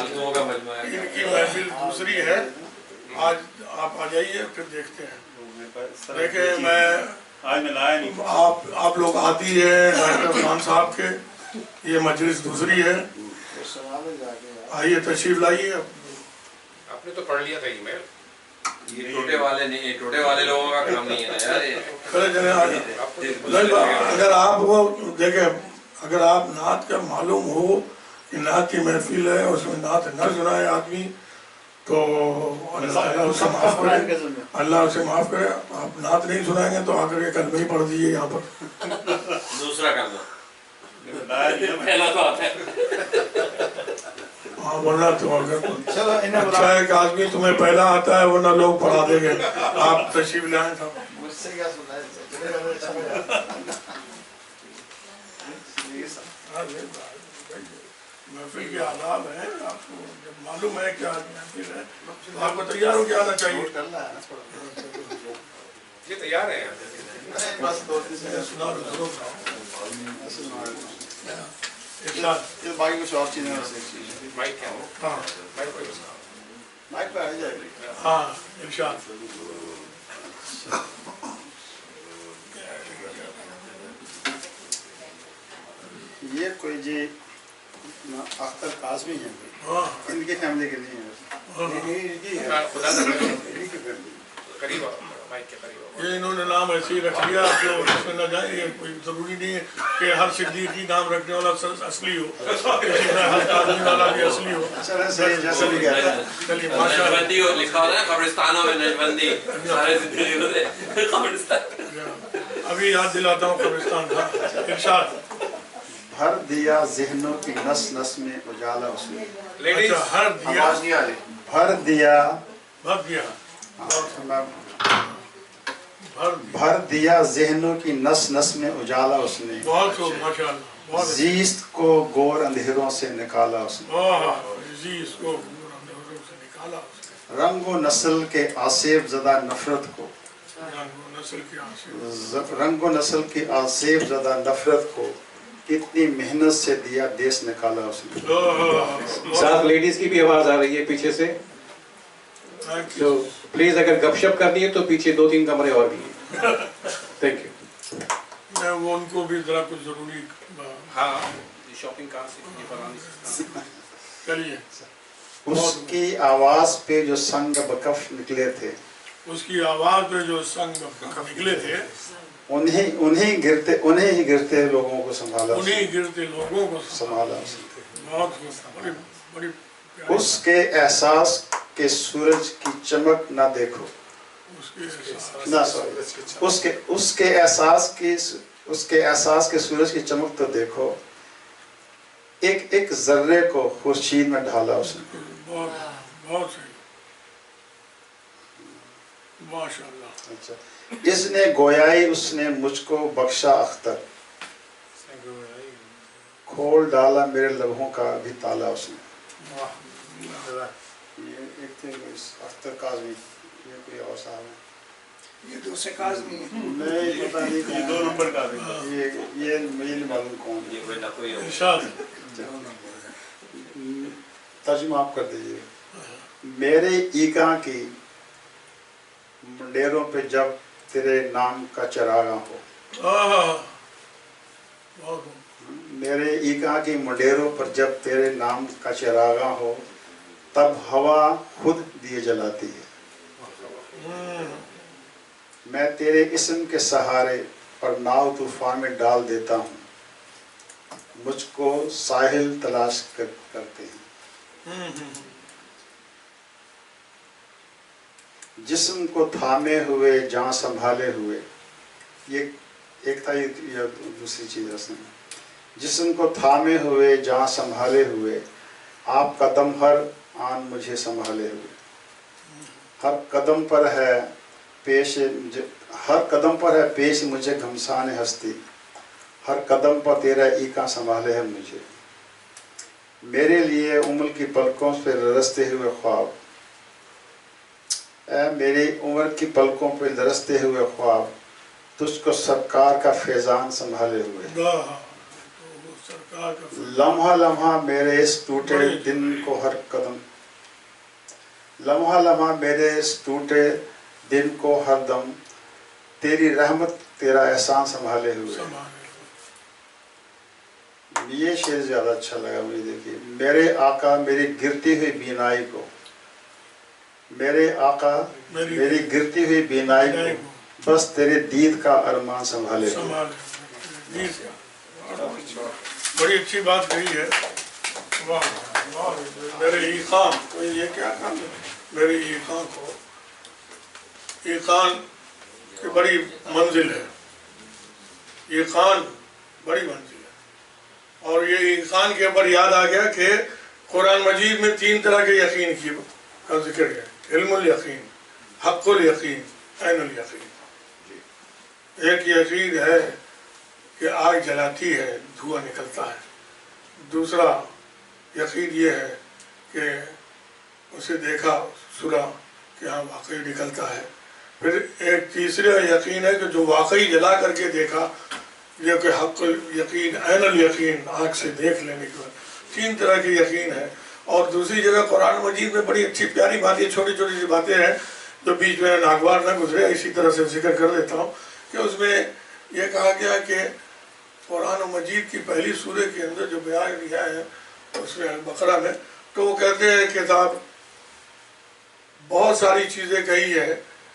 इनकी महफिल दूसरी है, आज आप आ जाइए फिर देखते हैं। देखें मैं आप लोग आती है डॉक्टर खान साहब के, ये मजलिस दूसरी है। आइए तशरीफ लाइए। आपने तो पढ़ लिया था ईमेल। ये टोटे वाले नहीं, टोटे वाले लोगों का काम नहीं है ना यार ये। अगर आप वो देखें, अगर आप नात का मालूम हो कि नात की महफिल है, उसमें नात न सुनाए आदमी तो अल्लाह उसे माफ़ करे, अल्लाह उसे माफ़ करे। आप नात नहीं सुनाएंगे तो आकर के कलमे ही पढ़ दीजिए यहाँ पर। दूसरा काम पहला तो आता है। हाँ, वरना तो अगर अच्छा है कि आदमी तुम्हें पहला आता है, वरना लोग पढ़ा देंगे। आप तशरीफ लाए था। मुझसे क्या सुना है? महफिल के आदाब हैं, आपको जब मालूम है कि आज महफिल है तो आपको तैयार होकर आना चाहिए। ये तैयार है। बस 2 दिन सुना یہ باقی کچھ اور چیزیں مائک کیا ہو ہاں مائک پہ آ جائے گی. ہاں ارشاد. یہ کوئی جی اختر قاسمی ہیں ہاں ان کی فیملی کے نہیں ہے. خدا قریب مائک کے قریب. یہ انہوں نے نام ایسے ہی رکھ لیا جو اس میں نہ جائے. یہ کوئی ضروری نہیں ہے کہ ہر صدیقی نام رکھنے والا اصلی ہو, اسی طرح ہر آدمی والا بھی اصلی ہو. چلے صحیح جیسا بھی کہتا ہے. چلیے ماشاء اللہ. نجبندی لکھا ہوتا ہے قبرستانوں میں, نجبندی سارے زندگی ہوتے قبرستان. ابھی یاد دلاتا ہوں قبرستان تھا. ارشاد. بھر دیا ذہنوں کی نس نس میں اجالا اس نے. لیڈیز اچھا ہر دیا آواز نہیں آ رہی. بھر دیا بھر دیا بھر دیا ذہنوں کی نس نس میں اجالا اس نے. بہت خوب ماشاء اللہ. بہت زیست کو گور اندھیروں سے نکالا اس نے. اس کو سے نکالا اس نے. رنگ و نسل کے آصیب زدہ نفرت کو نسل کی آنسیں. رنگ و نسل کی آصیب زدہ نفرت کو کتنی محنت سے دیا دیس نکالا اس نے. ساتھ لیڈیز کی بھی آواز آ رہی ہے پیچھے سے. تو پلیز اگر گپ شپ کرنی ہے تو پیچھے 2-3 کمرے اور بھی ہیں. Thank you. میں وہ ان کو بھی ذرا کچھ ضروری. ہاں شاپنگ کہاں سے چلیے. اس کی آواز پہ جو سنگ بکف نکلے تھے اس کی آواز پہ جو سنگ نکلے تھے انہیں ہی گرتے لوگوں کو سنبھالا انہیں گرتے لوگوں کو سنبھالا. بہت بڑی اس کے احساس کے سورج کی چمک نہ دیکھو. اس کے احساس کے سورج کی چمک تو دیکھو. ایک ذرے کو خورشید میں ڈھالا اس نے. بہت صحیح. ماشاء اللہ. اچھا. اس نے گویائی اس نے مجھ کو بخشا اختر. کھول ڈالا میرے لبوں کا بھی تالا اس نے. یہ ایک تھے اختر کاظمی. یہ کوئی اور صاحب ہے. یہ دوسرے کاظمی ہیں. نہیں پتہ نہیں. یہ 2 نمبر کاظمی. یہ مجھے نہیں معلوم کون ہے. ارشاد. ترجمہ آپ کر دیجیے. میرے ایکاں کی منڈیروں پہ جب تیرے نام کا چراغاں ہو. میرے ایکاں کی منڈیروں پر جب تیرے نام کا چراغاں ہو تب ہوا خود دیے جلاتی ہے. میں تیرے اسم کے سہارے پر ناؤ طوفان میں ڈال دیتا ہوں. مجھ کو ساحل تلاش کرتے ہیں. جسم کو تھامے ہوئے جاں سنبھالے ہوئے. یہ ایک تھا, یہ دوسری چیز ہے. جسم کو تھامے ہوئے جاں سنبھالے ہوئے آپ قدم ہر آن مجھے سنبھالے ہوئے. ہر قدم پر ہے پیش مجھے گھمسان ہستی. ہر قدم پر تیرا ایکا سنبھالے ہے مجھے. میرے لیے عمر کی پلکوں پہ لرزتے ہوئے خواب. اے میری عمر کی پلکوں پہ لرزتے ہوئے خواب تجھ کو سرکار کا فیضان سنبھالے ہوئے. لمحہ لمحہ میرے اس ٹوٹے دن کو ہر قدم. لمحہ لمحہ میرے اس ٹوٹے دن کو ہر دم تیری رحمت تیرا احسان سنبھالے ہوئے. یہ شعر زیادہ اچھا لگا مجھے. دیکھیے. میرے آقا میری گرتی ہوئی بینائی کو. میرے آقا میری گرتی ہوئی بینائی کو بس تیرے دید کا ارمان سنبھالے ہوئے. بڑی اچھی بات کہی ہے. میرے ایقان یہ کیا کام ہے. میرے ایقان کو ایقان کی بڑی منزل ہے. ایقان بڑی منزل ہے. اور یہ ایقان کے اوپر یاد آ گیا کہ قرآن مجید میں 3 طرح کے یقین کا ذکر ہے. علم الیقین, حق الیقین, عین الیقین. ایک یقین ہے کہ آگ جلاتی ہے, دھواں نکلتا ہے. دوسرا یقین یہ ہے کہ اسے دیکھا سنا کہ ہاں واقعی نکلتا ہے. پھر ایک تیسرا یقین ہے کہ جو واقعی جلا کر کے دیکھا یہ کہ حق یقین عین الیقین آنکھ سے دیکھ لینے کے بعد 3 طرح کے یقین ہے. اور دوسری جگہ قرآن مجید میں بڑی اچھی پیاری بات، یہ چھوٹی چھوٹی سی باتیں ہیں جو بیچ میں ناگوار نہ گزرے اسی طرح سے ذکر کر دیتا ہوں کہ اس میں یہ کہا گیا کہ قرآن مجید کی پہلی سورہ کے اندر جو بیان کیا ہے اس میں البقرہ میں، تو وہ کہتے ہیں کتاب بہت ساری چیزیں کہی ہے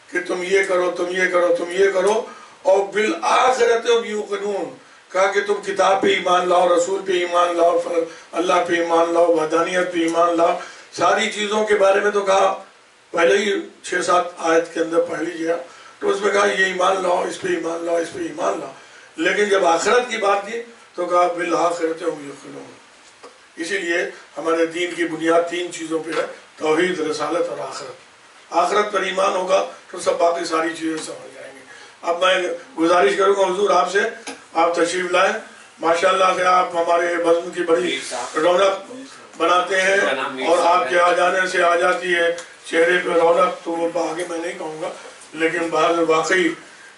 کہ تم یہ کرو، تم یہ کرو، تم یہ کرو، اور بالآخرت ہم یوقنون، کہا کہ تم کتاب پہ ایمان لاؤ، رسول پہ ایمان لاؤ، اللہ پہ ایمان لاؤ، وحدانیت پہ ایمان لاؤ. ساری چیزوں کے بارے میں تو کہا پہلے ہی 6-7 آیت کے اندر پڑھ لیجیے، تو اس میں کہا یہ ایمان لاؤ، اس پہ ایمان لاؤ، اس پہ ایمان لاؤ. لیکن جب آخرت کی بات کی تو کہا بالآخرت ہم یوقنون. اسی لیے ہمارے دین کی بنیاد 3 چیزوں پہ ہے، توحید، رسالت اور آخرت. آخرت پر ایمان ہوگا تو سب باقی ساری چیزیں سمجھ جائیں گے. اب میں گزارش کروں گا حضور آپ سے، آپ تشریف لائیں. ماشاءاللہ سے آپ ہمارے بزم کی بڑی رونق بناتے ہیں، اور آپ کے آ جانے سے آ جاتی ہے چہرے پہ رونق. تو وہ آگے میں نہیں کہوں گا، لیکن باہر واقعی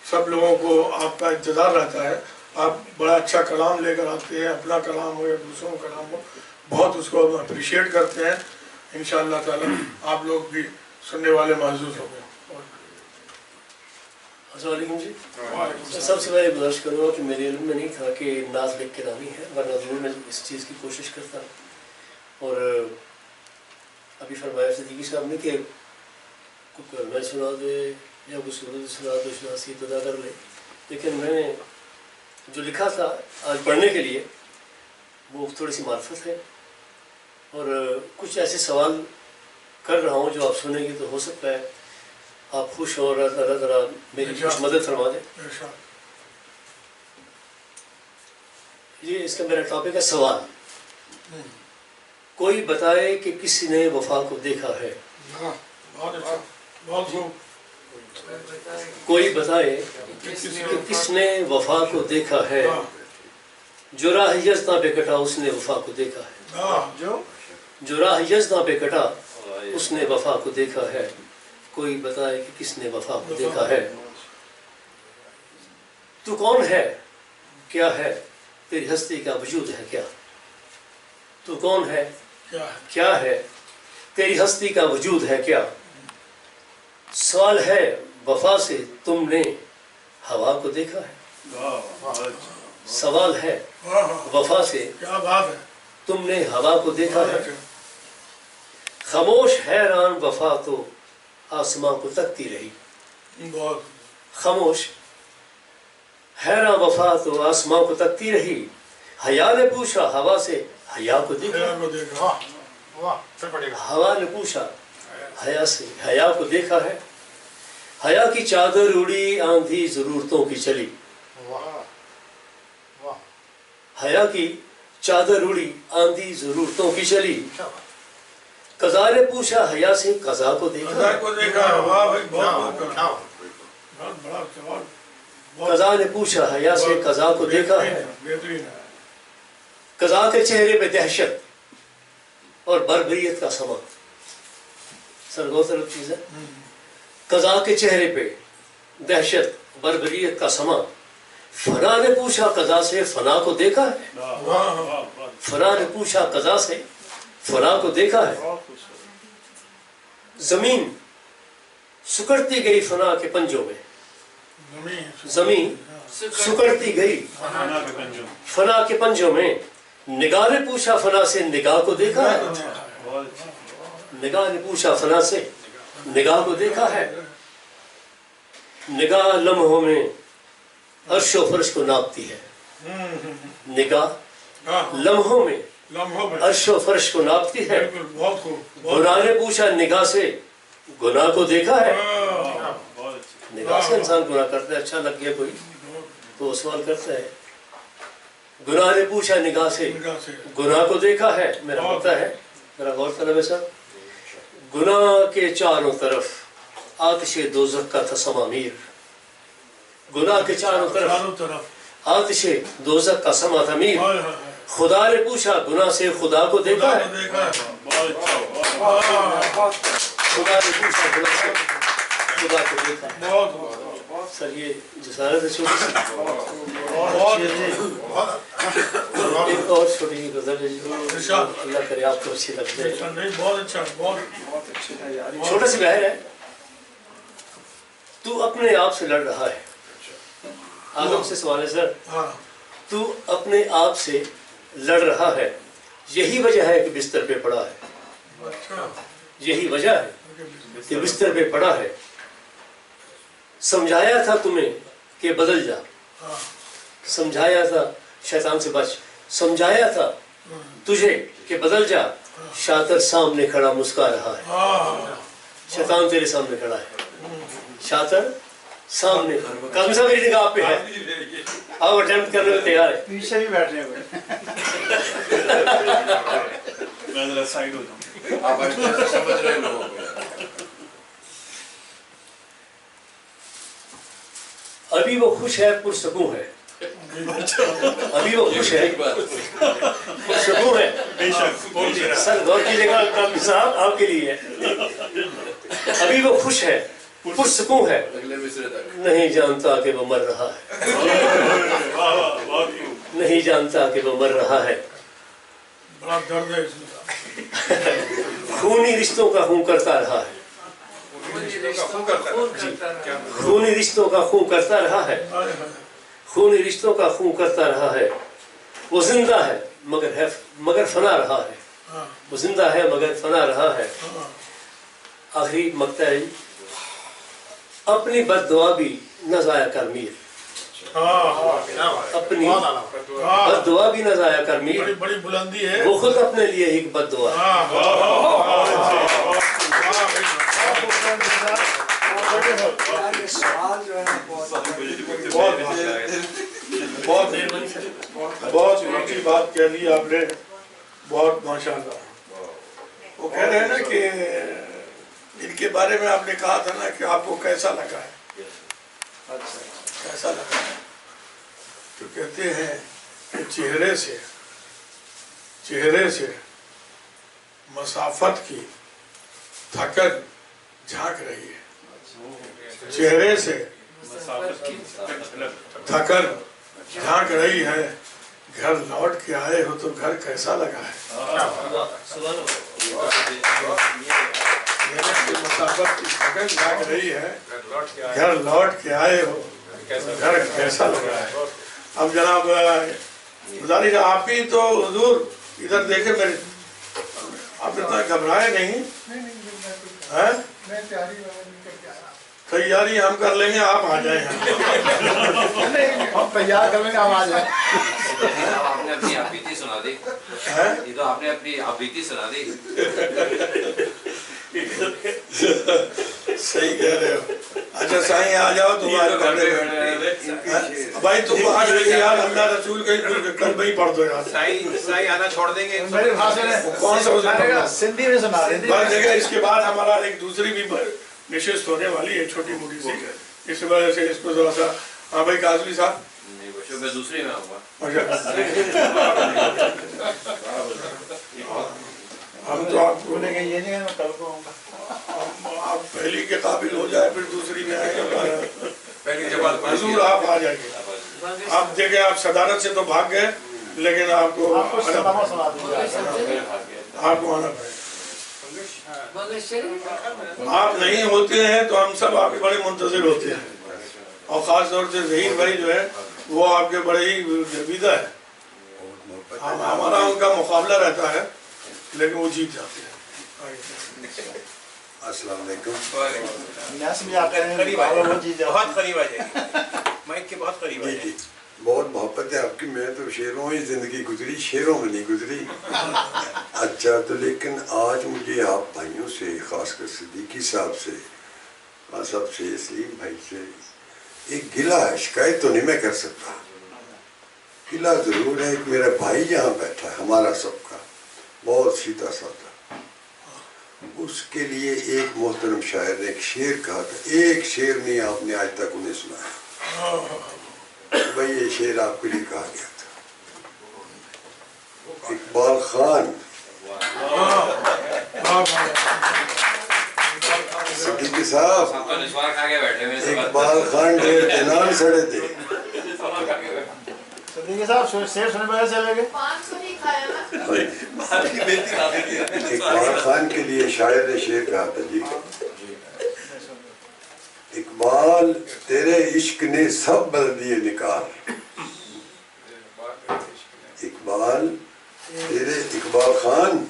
سب لوگوں کو آپ کا انتظار رہتا ہے. آپ بڑا اچھا کلام لے کر آتے ہیں، اپنا کلام ہو یا دوسروں کا کلام ہو، بہت اس کو اپریشیٹ کرتے ہیں. انشاءاللہ تعالی آپ لوگ بھی سننے والے محظوظ ہو گئے. السلام علیکم جی. سب سے پہلے گزارش کروں گا کہ میرے علم میں نہیں تھا کہ ناز لکھ کے لانی ہے، ورنہ ضرور میں اس چیز کی کوشش کرتا. اور ابھی فرمایا صدیقی صاحب نے کہ کوئی کلمہ سنا دے یا کوئی سورت سنا دے، شناسی ادا کر لے. لیکن میں نے جو لکھا تھا آج پڑھنے کے لیے وہ تھوڑی سی معرفت ہے، اور کچھ ایسے سوال کر رہا ہوں جو آپ سنیں گے تو ہو سکتا ہے آپ خوش ہو، اور اللہ تعالیٰ میری کچھ مدد فرما دے. یہ اس کا میرا ٹاپک ہے سوال. کوئی بتائے کہ کسی نے وفا کو دیکھا ہے. کوئی بتائے کہ کس نے وفا کو دیکھا ہے. جو راہ یزداں پہ کٹا اس نے وفا کو دیکھا ہے. جو راہ یزداں پہ کٹا اس نے وفا کو دیکھا ہے. کوئی بتائے کہ کس نے وفا کو دیکھا ہے. تو کون ہے، کیا ہے، تیری ہستی کا وجود ہے کیا. تو کون ہے، کیا ہے، تیری ہستی کا وجود ہے کیا. سوال ہے وفا سے تم نے ہوا کو دیکھا ہے. سوال ہے وفا سے تم نے ہوا کو دیکھا ہے. خاموش حیران وفا تو آسمان کو تکتی رہی. خاموش حیران وفا تو آسمان کو تکتی رہی. حیا نے پوچھا ہوا سے حیا کو دیکھا. ہوا نے پوچھا حیا سے حیا کو دیکھا ہے. حیا کی چادر اڑی آندھی ضرورتوں کی چلی. حیا کی چادر اڑی آندھی ضرورتوں کی چلی. قضا نے پوچھا حیا سے قضا کو دیکھا. قضا نے پوچھا حیا سے قضا کو دیکھا ہے. قضا کے چہرے پہ دہشت اور بربریت کا سما. سرگو طرف چیز ہے. قضا کے چہرے پہ دہشت بربریت کا سما. فنا نے پوچھا قضا سے فنا کو دیکھا ہے. فنا نے پوچھا قضا سے فنا کو دیکھا ہے. زمین سکڑتی گئی فنا کے پنجوں میں. زمین سکڑتی گئی فنا کے پنجوں میں. نگاہ نے پوچھا فنا سے نگاہ کو دیکھا ہے. نگاہ نے پوچھا فنا سے نگاہ کو دیکھا ہے. نگاہ لمحوں میں عرش و فرش کو ناپتی ہے. نگاہ لمحوں میں عرش و فرش کو ناپتی ہے. گناہ نے پوچھا نگاہ سے گناہ کو دیکھا ہے. نگاہ سے انسان گناہ کرتا ہے، اچھا لگ گیا کوئی تو وہ سوال کرتا ہے. گناہ نے پوچھا نگاہ سے گناہ کو دیکھا ہے. میرا پتہ ہے، میرا غور طلب ہے صاحب. گناہ کے چاروں طرف آتش دوزخ کا تھا سمامیر. گناہ کے چاروں طرف آتش دوزخ کا سما تھا میر. خدا نے پوچھا گناہ سے خدا کو دیکھا ہے. خدا نے پوچھا گناہ سے خدا کو دیکھا ہے. सर ये जसारत है छोटी सी एक और छोटी सी गजल है जो अल्लाह करे आपको अच्छी लगती है। नहीं बहुत अच्छा, बहुत छोटा सी बहर है। तू अपने आप से लड़ रहा है। आदम से सवाल है सर, तू अपने आप से लड़ रहा है, यही वजह है कि बिस्तर पे पड़ा है। यही वजह है कि बिस्तर पे पड़ा है। समझाया था तुम्हें कि बदल जा, समझाया था शैतान से बच, समझाया था तुझे कि बदल जा, शातर सामने खड़ा मुस्कुरा रहा है। शैतान तेरे सामने खड़ा है, शातर सामने। काफी साहब मेरी निगाह पे है, आप अटेम्प्ट करने को तैयार है? पीछे भी बैठने को मैं जरा साइड हो जाऊं, आप समझ रहे लोगों को। अभी वो खुश है पुरसकूं है, अभी वो खुश है पुरसकूं है। सर गौर कीजिएगा काफी साहब आपके लिए है। अभी वो खुश है पुरसकूं है, नहीं जानता कि वो मर रहा है, नहीं जानता कि वो मर रहा है। बड़ा दर्द है इसमें। खूनी रिश्तों का खून करता रहा है, खूनी रिश्तों का खून करता रहा है, खूनी रिश्तों का खून करता रहा है। वो जिंदा है मगर फना रहा है, वो जिंदा है मगर फना रहा है। आखिरी मकता है, अपनी बद्दुआ भी न ज़ाया कर मीर, अपनी बद्दुआ भी न ज़ाया कर मीर, बड़ी बुलंदी है। वो खुद अपने लिए एक बद्दुआ है। सवाल जो है बहुत ऊंची बात कह दी आपने, बहुत माशाल्लाह। वो कह रहे हैं ना कि इनके बारे में आपने कहा था ना कि आपको कैसा लगा है, कैसा लगा है, तो कहते हैं कि चेहरे से मसाफत की थकन झांक रही है, चेहरे से थकन झांक रही है। घर लौट के आए हो तो घर कैसा लगा है? मसाफत की थकन झांक रही है, घर लौट के आए हो घर कैसा लगा है? अब जनाब गुजारिश आप ही तो हुजूर इधर देखे मेरे, आप इतना घबराए नहीं हैं? तैयारी हम कर लेंगे, आप आ जाए। हम तैयार कर लेंगे, आप आ जाए। आपने अपनी बीती सुना दी, ये तो आपने अपनी बीती सुना दी। सही कह रहे हो। अच्छा साईं आ जाओ, तुम आज भाई तुम आज यार अल्लाह रसूल कल भाई पढ़ दो यार। साईं आना छोड़ देंगे। मेरे भाषण है कौन सा सिंधी में सुना रहे हैं? इसके बाद हमारा एक दूसरी भी निश्चित होने वाली है, छोटी मोटी सी, इस वजह से इसको थोड़ा सा। हाँ भाई काजमी साहब, मैं दूसरी में आऊंगा। हम तो आप बोलेंगे ये नहीं है, मैं कल को आऊंगा। आप पहली के काबिल हो जाए फिर दूसरी में आएंगे। पहली जवाब हुजूर आप आ जाएंगे। आप देखे आप सदारत से तो भाग गए, लेकिन आपको आना पड़ेगा। आप नहीं होते हैं तो हम सब आपके बड़े मुंतजिर होते हैं, और खास तौर से ज़हीर भाई जो है वो आपके बड़े ही जबीदा है। हमारा उनका मुकाबला रहता है, लेकिन वो जीत जाते हैं। अस्सलाम वालेकुम। बहुत करीब आ जाएगी, माइक के बहुत करीब आ जाएगी। बहुत मोहब्बत है आपकी। मैं तो शेरों ही जिंदगी गुजरी, शेरों में नहीं गुजरी। अच्छा तो लेकिन आज मुझे आप भाइयों से, खासकर सिद्दीकी साहब से, साहब से, सलीम भाई से एक गिला है। शिकायत तो नहीं मैं कर सकता, गिला ज़रूर है। एक मेरा भाई यहाँ बैठा है, हमारा सबका, बहुत सीधा साधा। उसके लिए एक मोहतरम शायर ने एक शेर कहा था, एक शेर नहीं आपने आज तक उन्हें सुनाया। भाई ये शेर आपके लिए कहा गया था। इकबाल खान सिद्दीकी صاحب سب تو نسوار کھا کے بیٹھے ہوئے ہیں اقبال خان ڈیر دنان سڑے تھے صدیقی صاحب شیر سنے بغیر چلے گئے 500 نہیں کھایا نا اقبال خان کے لیے شاعر نے شعر کہا تھا جی اقبال تیرے عشق نے سب بدل دیے نکال اقبال خان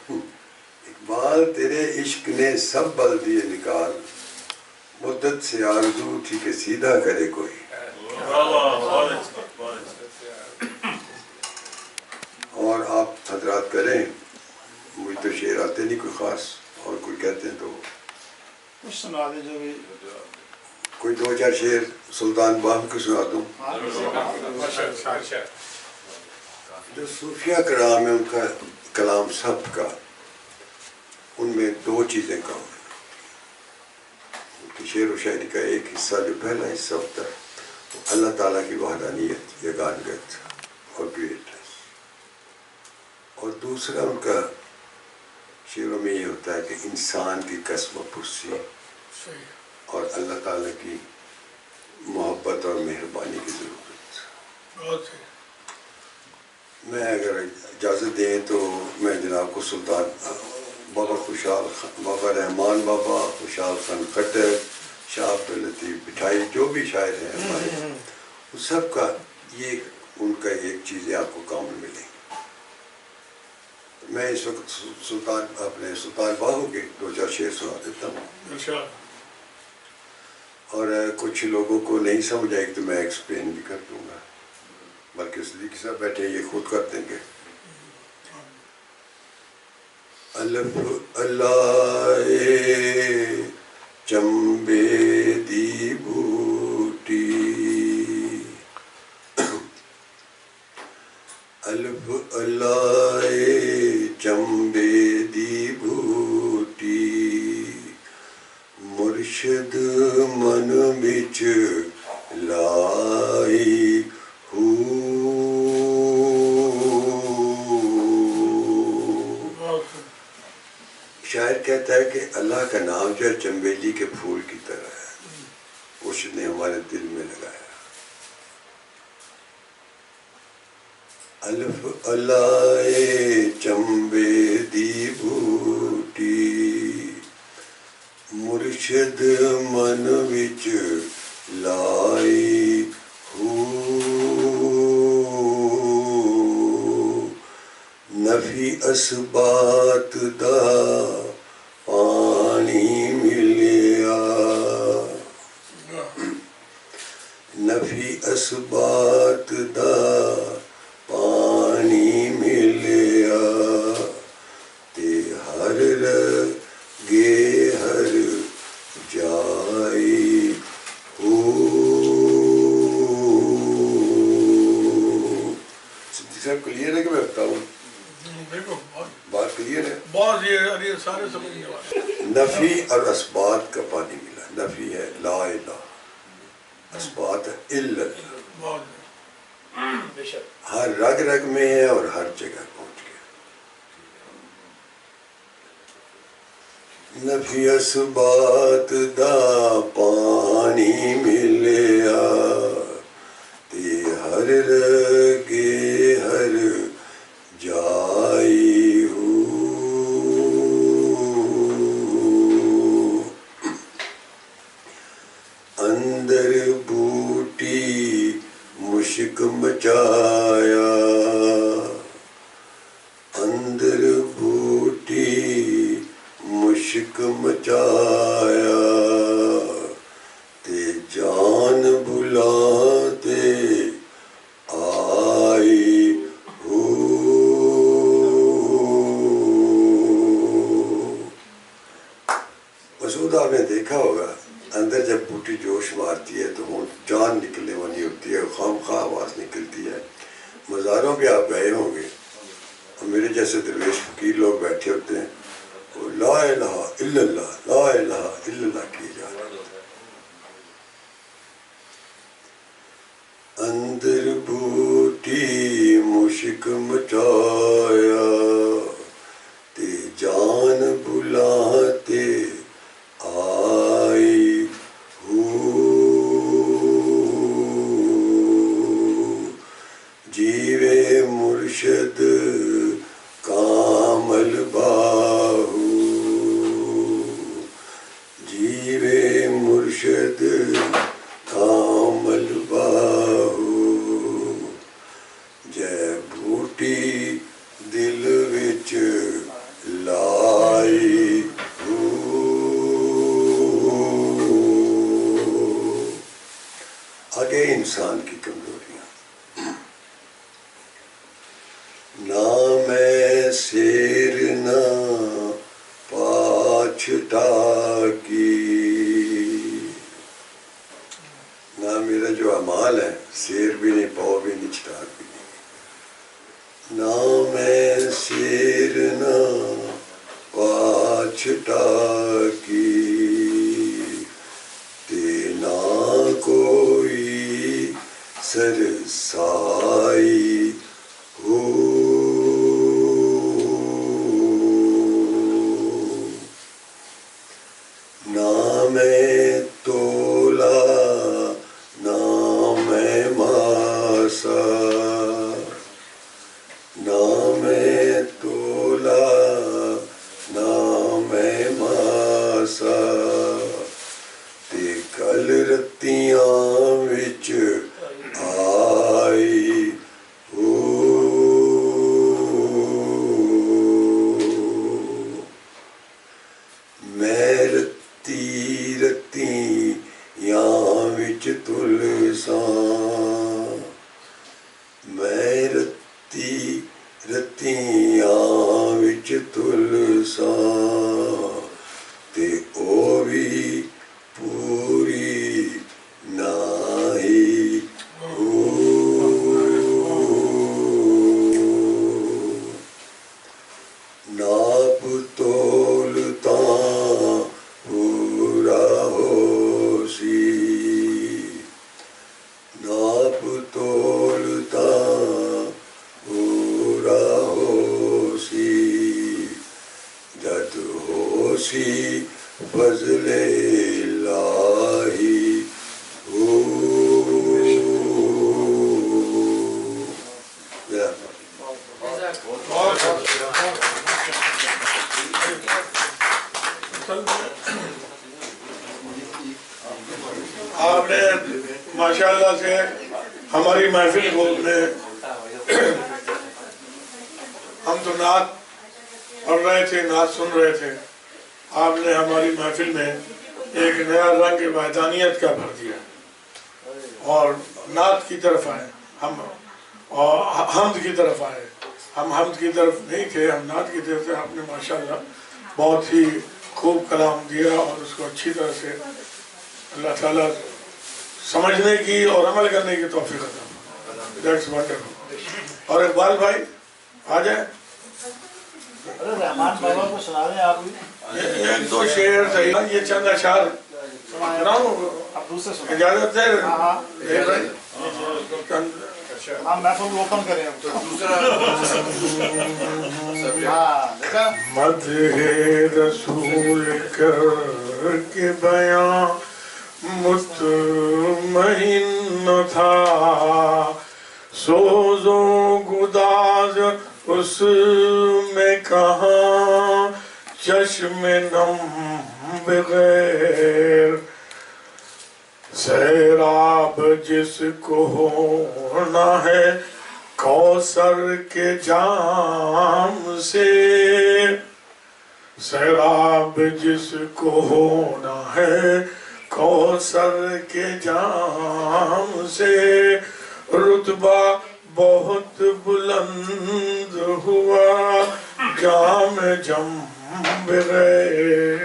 اقبال تیرے عشق نے سب بدل دیے نکال مدت سے آرزو تھی کہ سیدھا کرے کوئی اور آپ حضرات کریں مجھے تو شعر آتے نہیں کوئی خاص اور کوئی کہتے ہیں تو کچھ سنا دے جو بھی کوئی 2-4 شعر سلطان باہو کو سنا دوں جو صوفیہ کرام ہے ان کا کلام سب کا ان میں 2 چیزیں کہوں شعر و شاعری کا ایک حصہ جو پہلا حصہ ہوتا ہے اللہ تعالیٰ کی وحدانیت یگانگت اور گریٹنس اور دوسرا ان کا شعروں میں یہ ہوتا ہے کہ انسان کی قسم و پرسی اور اللہ تعالیٰ کی محبت اور مہربانی کی ضرورت میں اگر اجازت دیں تو میں جناب کو سلطان بابا خوشحال بابا رحمان بابا خوشحال خان کھٹر شاہ عبداللطیف بٹھائی جو بھی شاعر ہیں ہمارے ان سب کا یہ ان کا ایک چیزیں آپ کو کامن ملیں گی میں اس وقت سلطان باہو کے 2-4 شعر سنا دیتا ہوں اور کچھ لوگوں کو نہیں سمجھ آئے گی تو میں ایکسپلین بھی کر دوں گا بلکہ صدیقی صاحب بیٹھے یہ خود کر دیں گے الف اللہ چمبے دی بوٹی الف اللہ چمبے دی بوٹی مرشد من بچ لائی شاعر کہتا ہے کہ اللہ کا نام جو ہے چنبیلی کے پھول کی طرح ہے اس نے ہمارے دل میں لگایا الف اللہ چمبے دی بوٹی مرشد من وچ لائی نفی اسبات دا پانی ملیا نفی اسبات دا پانی ملیا تے ہر رگے ہر جائی صاحب کلیئر ہے کہ میں بتاؤں بات کلیئر ہے بہت یہ سارے سمجھنے والے نفی اور اسبات کا پانی ملا نفی ہے لا الہ اسبات ہے الا اللہ ہر رگ رگ میں ہے اور ہر جگہ پہنچ گیا نفی اسبات دا پانی ملیا تے ہر رگے ہر جائی اندر بوٹی مشک مچایا اندر بوٹی مشک مچایا تے جان بھلاتے آئی مسعود آپ نے دیکھا ہوگا اندر جب بوٹی جوش مارتی ہے تو وہ جان نکلنے والی ہوتی ہے خام خواہ آواز نکلتی ہے مزاروں پہ آپ گئے ہوں گے اور میرے جیسے درویش فقیر لوگ بیٹھے ہوتے ہیں وہ لا الہ الا اللہ لا الہ الا اللہ کی جا رہا اندر بوٹی مشک مچایا تے جان بلاتے آئی छटा की तेना कोई सरसाई हो ना मैं तोला ना मैं मासा ना मैं तोला ना मैं मासा ते कल रत्तियां विच आई हो मैं रत्ती रत्तियां विच तुलसां मैं रत्ती रत्तियां विच तुलसां ते ओ भी पूरी नाही हो नाप तोल तां पूरा होसी नाप तोल तां पूरा होसी जद होसी फजले लाही हो आपने माशाल्लाह से हमारी महफिल को हम तो नात पढ़ रहे थे, नात सुन रहे थे, आपने हमारी महफिल में एक नया रंग वहदानियत का भर दिया और नात की तरफ आए हम और हमद की तरफ आए। हम हमद की तरफ नहीं थे, हम नात की तरफ थे। आपने माशाल्लाह बहुत ही खूब कलाम दिया और उसको अच्छी तरह से अल्लाह ताला समझने की और अमल करने की तौफीक अता फरमाए। That's wonderful. और इकबाल भाई आ जाए। रहमान बाबा को सुना दें आप भी। एक दो शेर सही, ये चंद अशार सुनाऊं? आप दूसरे सुना। इजाजत है? हाँ महफिल ओपन करें तो दूसरा। हाँ देखा मदहे रसूल करके बयां मुतमइन न था, सोजो गुदाज उसमें कहाँ चश्मे नम बगैर, सैराब जिसको होना है कौसर के जाम से, सैराब जिसको होना है कौसर के जाम से, रुतबा बहुत बुलंद हुआ जाम जम गए,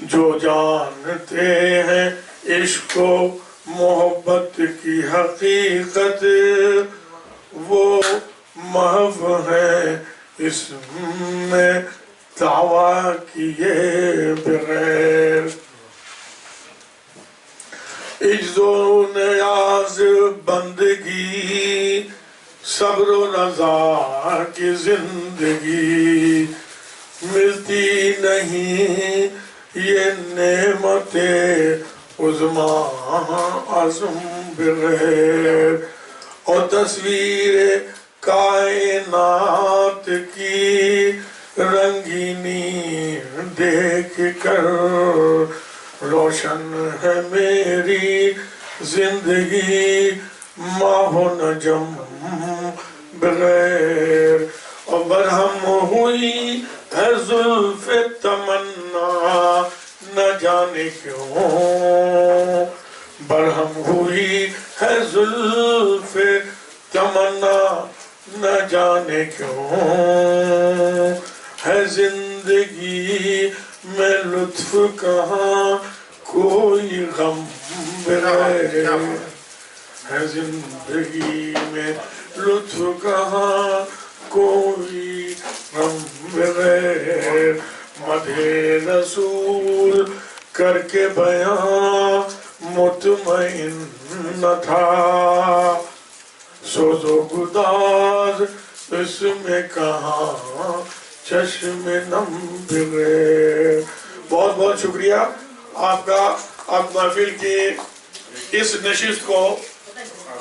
जो जानते हैं इश्क मोहब्बत की हकीकत वो महव है इसमें दावा किए बगैर, इज्जो नियाज बंदगी सब्र रज़ा की जिंदगी, मिलती नहीं ये नेमते उज़्मा आज़म बगैर, और तस्वीर कायनात की रंगीनी देख कर रोशन है मेरी जिंदगी माहो नजम बगैर, और बरहम हुई है जुल्फ तमन्ना न जाने क्यों, बरहम हुई है जुल्फ तमन्ना न जाने क्यों, है जिंदगी में लुत्फ कहाँ कोई गम बगैर, है जिंदगी में लुत्फ कहाँ कोई गम बगैर, मधे बयां मुतमइन न था, सोज़ो गुदाज इसमें कहाँ चश्मे नम बिगड़े। बहुत बहुत शुक्रिया आपका। आप महफिल की इस नशिस्त को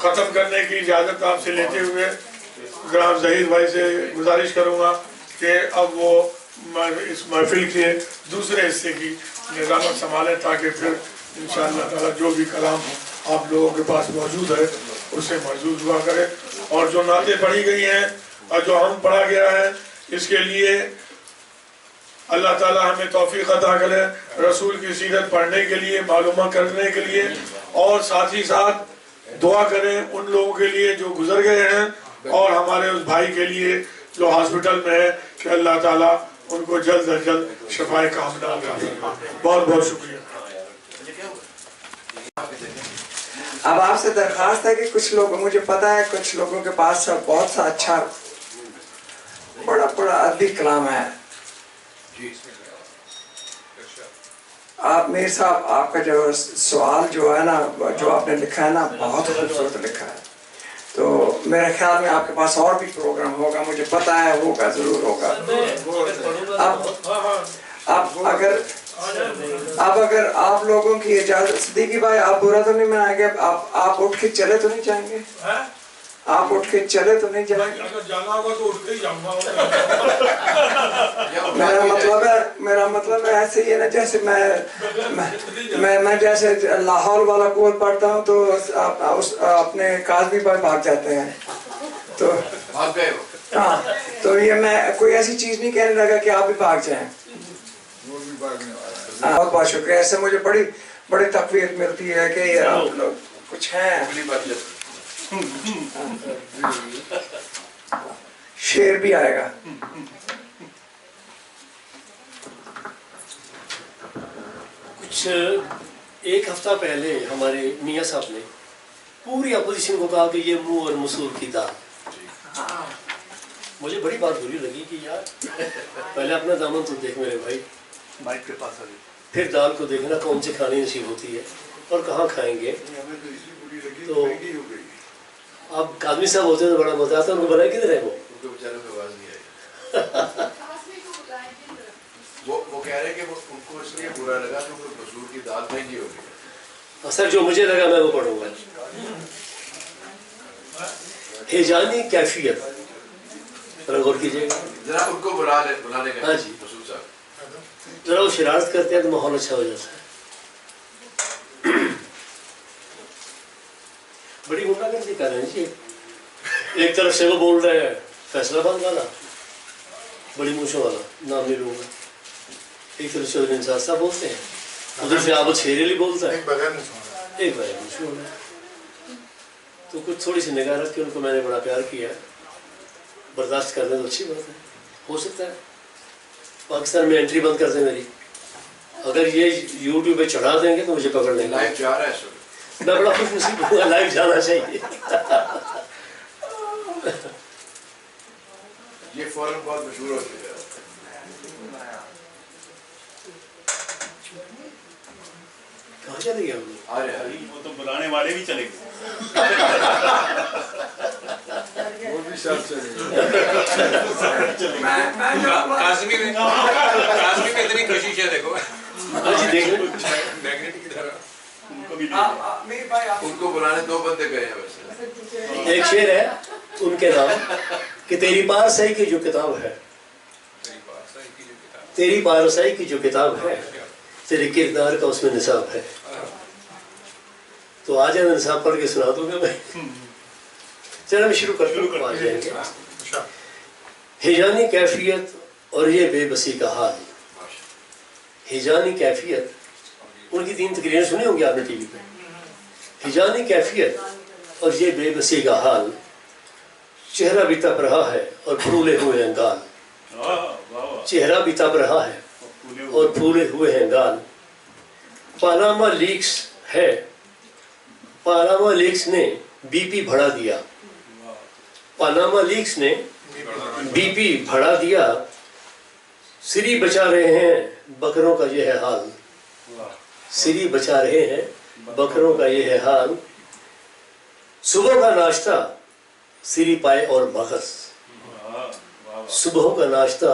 ख़त्म करने की इजाज़त आपसे लेते हुए जनाब ज़हीर भाई से गुजारिश करूँगा कि अब वो इस महफिल के दूसरे हिस्से की निज़ामत संभालें, ताकि फिर इंशाअल्लाह ताला जो भी कलाम आप लोगों के पास मौजूद है उसे मौजूद हुआ करें। और जो नातें पढ़ी गई हैं और जो हम पढ़ा गया है, इसके लिए अल्लाह ताला हमें तौफीक अता करे रसूल की सीरत पढ़ने के लिए, मालूम करने के लिए, और साथ ही साथ दुआ करें उन लोगों के लिए जो गुजर गए हैं और हमारे उस भाई के लिए जो हॉस्पिटल में है कि अल्लाह ताला उनको जल्द अज जल्द शफाए कामना अता फरमाए। बहुत बहुत शुक्रिया। अब आपसे दरख्वास्त है कि कुछ लोग, मुझे पता है कुछ लोगों के पास बहुत सा अच्छा बड़ा बड़ा अदबी कलाम है। आप मीर साहब, आपका जो सवाल जो है ना, जो आपने लिखा है ना, बहुत खूबसूरत लिखा है। तो मेरे ख्याल में आपके पास और भी प्रोग्राम होगा, मुझे पता है होगा, जरूर होगा। अब अगर आप लोगों की इजाजत, सिद्दीकी भाई आप बुरा तो नहीं मनाएंगे? आप उठ के चले तो नहीं जाएंगे? आप उठ के चले तो नहीं जाएंगे? अगर जाना होगा तो उठ के ही जाऊंगा। मेरा मतलब है ऐसे ही है ना, जैसे मैं जैसे लाहौर वाला कोर्स पढ़ता हूँ तो अपने काजमी पर भाग जाते हैं, तो भाग गए हो। हाँ, तो ये मैं कोई ऐसी चीज नहीं कहने लगा कि आप भी भाग जाएं। बहुत बहुत शुक्रिया। ऐसे मुझे बड़ी बड़ी तकवीर मिलती है कि आप लोग कुछ हैं। शेर भी आएगा। कुछ एक हफ्ता पहले हमारे मियाँ साहब ने पूरी अपोजिशन को कहा कि ये मुंह और मसूर की दाल। मुझे बड़ी बात बुरी लगी कि यार पहले अपना दामन तो देख मेरे भाई, माइक के पास फिर दाल को देखना कौन सी खानी नसीब होती है और कहाँ खाएंगे। तो अब कादमी साहब होते तो बड़ा बताता, उनको बनाए किधर है? वो बेचारों को आवाज नहीं आई। वो कह रहे हैं कि उनको इसलिए बुरा लगा कि मसूर की दाल महंगी हो गई। सर जो मुझे लगा मैं वो पढ़ूंगा। हिजानी कैफियत गौर कीजिएगा जरा, उनको बुलाने का। हाँ जी, मसूर साहब जरा वो शरारत करते हैं तो माहौल अच्छा हो जाता है। बड़ी गुंडागर्दी कर रहे हैं जी। एक तरफ से वो बोल रहे हैं फैसलाबाद वाला, बड़ी मूछों वाला, नाम नहीं लूंगा, एक तरफ से इंसाफ साहब बोलते हैं, उधर से आप छेरेली बोलता है, एक बगैर मूछों वाला। तो कुछ थोड़ी सी निगाह रख के उनको मैंने बड़ा प्यार किया। बर्दाश्त करने तो अच्छी बात है, हो सकता है पाकिस्तान में एंट्री बंद कर दें मेरी। अगर ये यूट्यूब पे चढ़ा देंगे तो मुझे पकड़ लेंगे। लाइव जा रहा है सर, मैं बड़ा खुश नसीब हूँ, लाइव जाना चाहिए। ये फौरन बहुत मशहूर हो चुका है। कहाँ चले गए हम? वो तो बुलाने वाले भी चले गए। वो भी सब चले काज़मी में इतनी कोशिश है, देखो मैग्नेट की तरह। उनको बुलाने दो बंदे गए हैं वैसे। एक शेर है उनके नाम कि तेरी पारसाई की जो किताब है, तेरी पारसाई की जो किताब है, तेरे किरदार का उसमें निसाब है। तो आज मैं निसाब पढ़ के सुना दूंगा मैं। चलो मैं शुरू करता हूँ, आ जाएंगे। हिजानी कैफियत और ये बेबसी का हाल। हिजानी कैफियत, उनकी 3 तकरीरें सुनी होंगी आपने टीवी पे। हिजानी कैफियत और ये बेबसी का हाल, चेहरा भी तप रहा है और फूले हुए हैं गाल। चेहरा भी तप रहा है और फूले हुए हैं गाल। पानामा लीक्स है, पानामा लीक्स ने बीपी बढ़ा दिया। पानामा लीक्स ने बीपी बढ़ा दिया। सिरी बचा रहे हैं बकरों का यह है हाल। सिरी बचा रहे हैं, बकरों का ये है हाल। सुबह का नाश्ता सिरी पाए और मगज, सुबह का नाश्ता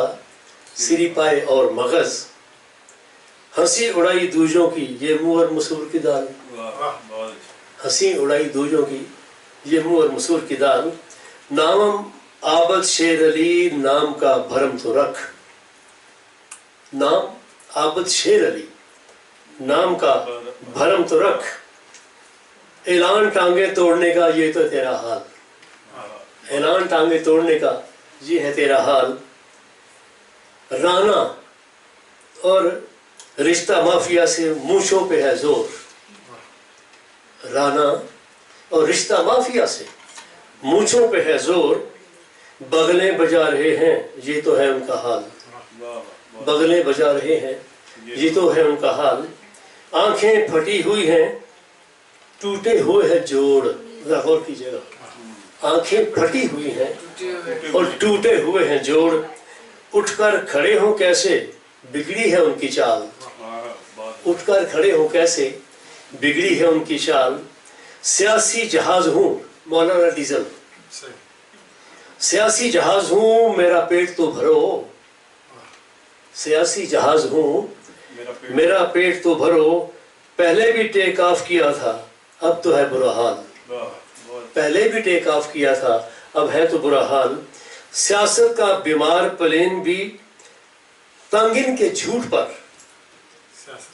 सिरी पाए और मगज, हंसी उड़ाई दूजों की ये मुंह और मसूर की दाल, हंसी उड़ाई दूजों की ये मुंह और मसूर की दाल। नामम आबद शेर अली, नाम का भरम तो रख, नाम आबद शेर अली, नाम का भरम तो रख। ऐलान टांगे तोड़ने का ये तो तेरा हाल, ऐलान टांगे तोड़ने का ये है तेरा हाल। राना और रिश्ता माफिया से मूंछों पे है जोर, राना और रिश्ता माफिया से मूंछों पे है जोर। बगलें बजा रहे हैं ये तो है उनका हाल, बगलें बजा रहे हैं ये तो है उनका हाल। आंखें फटी हुई हैं, टूटे हुए हैं जोड़, गौर कीजिएगा, आंखें फटी हुई हैं और टूटे हुए हैं जोड़। उठकर खड़े हों कैसे बिगड़ी है उनकी चाल, उठकर खड़े हों कैसे बिगड़ी है उनकी चाल। सियासी जहाज हूँ मौलाना डीजल, सियासी जहाज हूँ मेरा पेट तो भरो, सियासी जहाज हूँ मेरा पेट तो भरो। पहले भी टेक ऑफ किया था अब तो है बुरा हाल, पहले भी टेक ऑफ किया था अब है तो बुरा हाल। सियासत का बीमार प्लेन भी तंगिन के झूठ पर,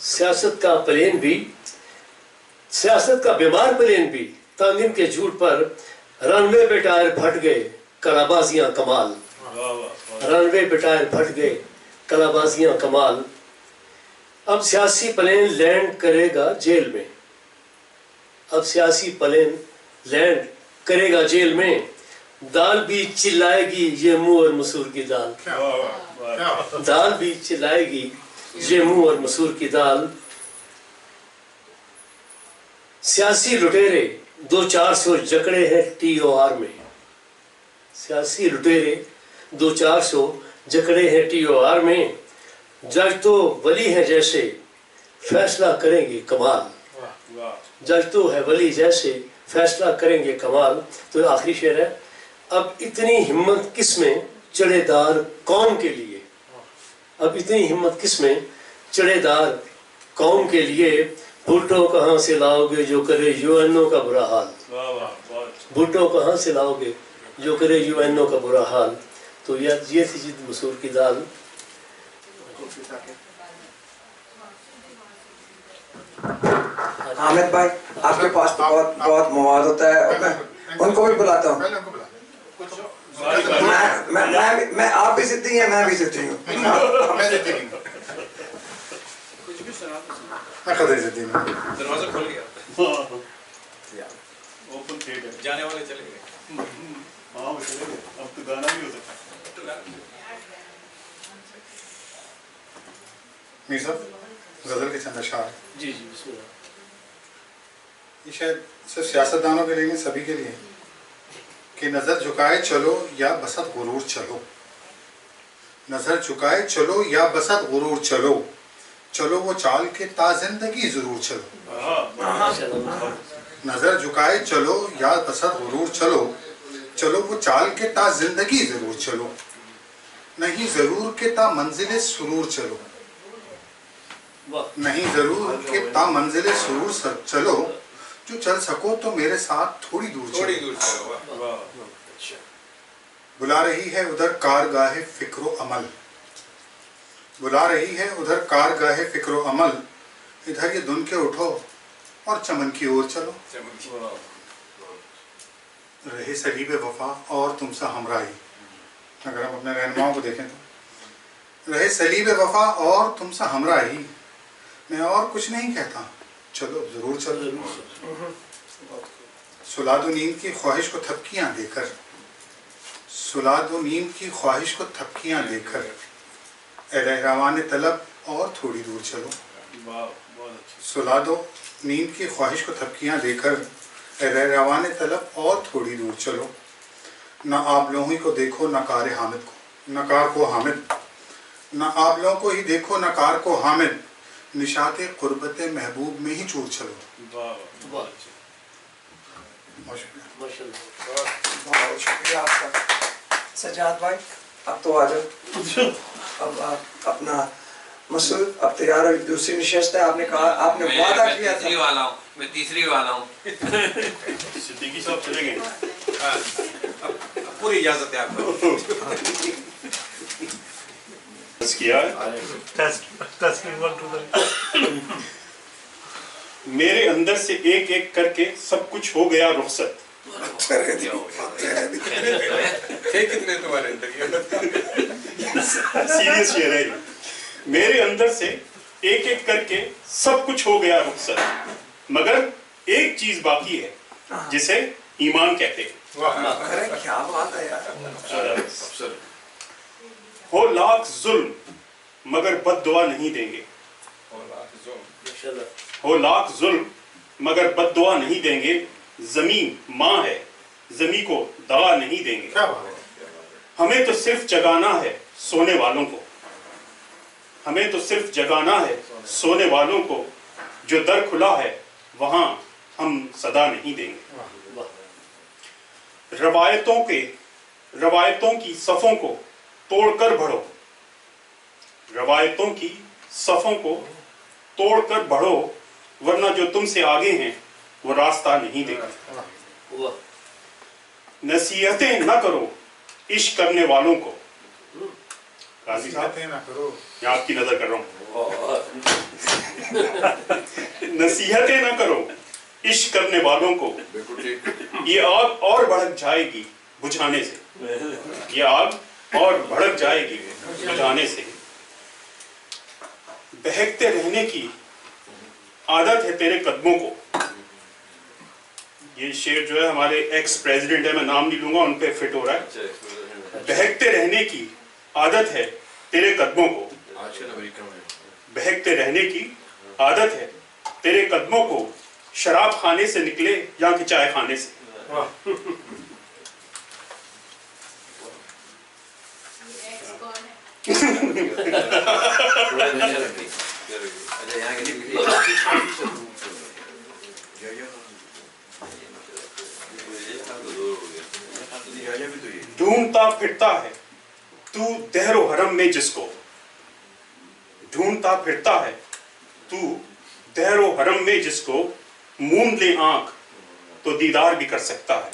सियासत का प्लेन भी, सियासत का बीमार प्लेन भी तंगिन के झूठ पर। रनवे पे टायर फट गए कलाबाजियां कमाल, रनवे पे टायर फट गए कलाबाजियां कमाल। अब सियासी प्लेन लैंड करेगा जेल में, अब सियासी प्लेन लैंड करेगा जेल में। दाल भी चिल्लाएगी ये मुंह और मसूर की दाल, दाल भी चिल्लाएगी ये मुंह और मसूर की दाल। सियासी लुटेरे 200-400 जकड़े हैं TOR में, सियासी लुटेरे 200-400 जकड़े हैं TOR में। जज तो वली है जैसे फैसला करेंगे कमाल, जज तो है वली जैसे फैसला करेंगे कमाल। तो आखिरी शेर है, अब इतनी हिम्मत किसमें चढ़ेदार कौम के लिए, अब इतनी हिम्मत किसमें चढ़ेदार कौम के लिए। भुट्टो कहाँ से लाओगे जो करे UNO का बुरा हाल, भुट्टो कहाँ से लाओगे जो करे UNO का बुरा हाल। तो ये थी जिद मसूर की दाल। हामिद भाई आपके पास तो बहुत बहुत मवाद होता है, मैं उनको भी बुलाता हूँ। मैं आप भी जिद्दी हैं, मैं भी जिद्दी हूँ। दरवाजा खोल गया, ओपन थिएटर, जाने वाले चले गए। हाँ वो चले गए, अब तो गाना भी हो सकता है। मीर साहब गजल के चंद अशार। जी जी बिस्मिल्लाह। ये शायद सिर्फ सियासतदानों के लिए नहीं, सभी के लिए कि नजर झुकाए चलो या बसत गुरूर चलो, नजर झुकाए चलो या बसत गुरूर चलो। चलो वो चाल के ता जिंदगी जरूर चलो, नजर झुकाए चलो या बसत गुरूर चलो। चलो वो चाल के ता जिंदगी जरूर चलो, नहीं जरूर के ता मंजिले सुरूर चलो, नहीं जरूर के ता मंजिले सुरूर चलो। जो चल सको तो मेरे साथ थोड़ी दूर चलो। बुला रही है उधर कारगाहे फिक्रो अमल, बुला रही है उधर कारगाहे फिक्रो अमल। इधर ये दुन के उठो और चमन की ओर चलो। रहे सलीब वफा और तुमसा हमराही, अगर हम अपने रहनुमाओं को देखें तो रहे सलीब वफा और तुमसा हमराही। मैं और कुछ नहीं कहता, चलो जरूर चलो। सुला दो नींद की ख्वाहिश को थपकियां देकर, सुला दो नींद की ख्वाहिश को थपकियां देकर। ए रहवान तलब और थोड़ी दूर चलो। सुला दो नींद की ख्वाहिश को थपकियां देकर। ए रहवान तलब और थोड़ी दूर चलो। न आप लोगों को देखो न कार हामिद को, न कार को हामिद, न आप लोगों को ही देखो न कार को हामिद। निशात क़ुर्बत महबूब में ही चूर चलो। बहुत शुक्रिया आपका। सजाद भाई अब तो आ जाओ। अब आप अपना मसूद अब तैयार हो, दूसरी नशिस्त है। आपने कहा, आपने वादा किया था। मैं तीसरी वाला हूँ। सिद्दीकी साहब चले गए। पूरी इजाजत है आपको। किया है। मेरे अंदर से एक एक करके सब कुछ हो गया रुखसत। थे कितने तुम्हारे अंदर? सीरियस शेर है। मेरे अंदर से एक एक करके सब कुछ हो गया रुखसत, मगर एक चीज बाकी है जिसे ईमान कहते हैं। क्या बात है यार। हो लाख जुल्म मगर बद्दुआ नहीं देंगे। हो लाख जुल्म मगर बद्दुआ नहीं देंगे। जमीन माँ है, जमी को दवा नहीं देंगे। हमें तो सिर्फ जगाना है सोने वालों को। हमें तो सिर्फ जगाना है सोने वालों को। जो दर खुला है वहां हम सदा नहीं देंगे। रवायतों की सफ़ों को तोड़कर बढ़ो। रवायतों की सफ़ों को तोड़कर बढ़ो, वरना जो तुमसे आगे हैं वो रास्ता नहीं देगा। नसीहतें न करो इश्क करने वालों को। काजी साहब मैं आपकी नजर कर रहा हूँ। नसीहतें न करो इश्क करने वालों को। ये आग और भड़क जाएगी बुझाने से। ये आग और भड़क जाएगी बुझाने से। बहकते रहने की आदत है तेरे कदमों को। ये शेर जो है हमारे एक्स प्रेसिडेंट है, मैं नाम नहीं लूंगा, उन पे फिट हो रहा है। बहकते रहने की आदत है तेरे कदमों को। बहकते रहने की आदत है तेरे कदमों को। शराब खाने से निकले या कि चाय खाने से। ढूंढता फिरता है तू दहरो हरम में जिसको। ढूंढता फिरता है तू दहरो हरम में जिसको। मूंद ले आंख तो दीदार भी कर सकता है।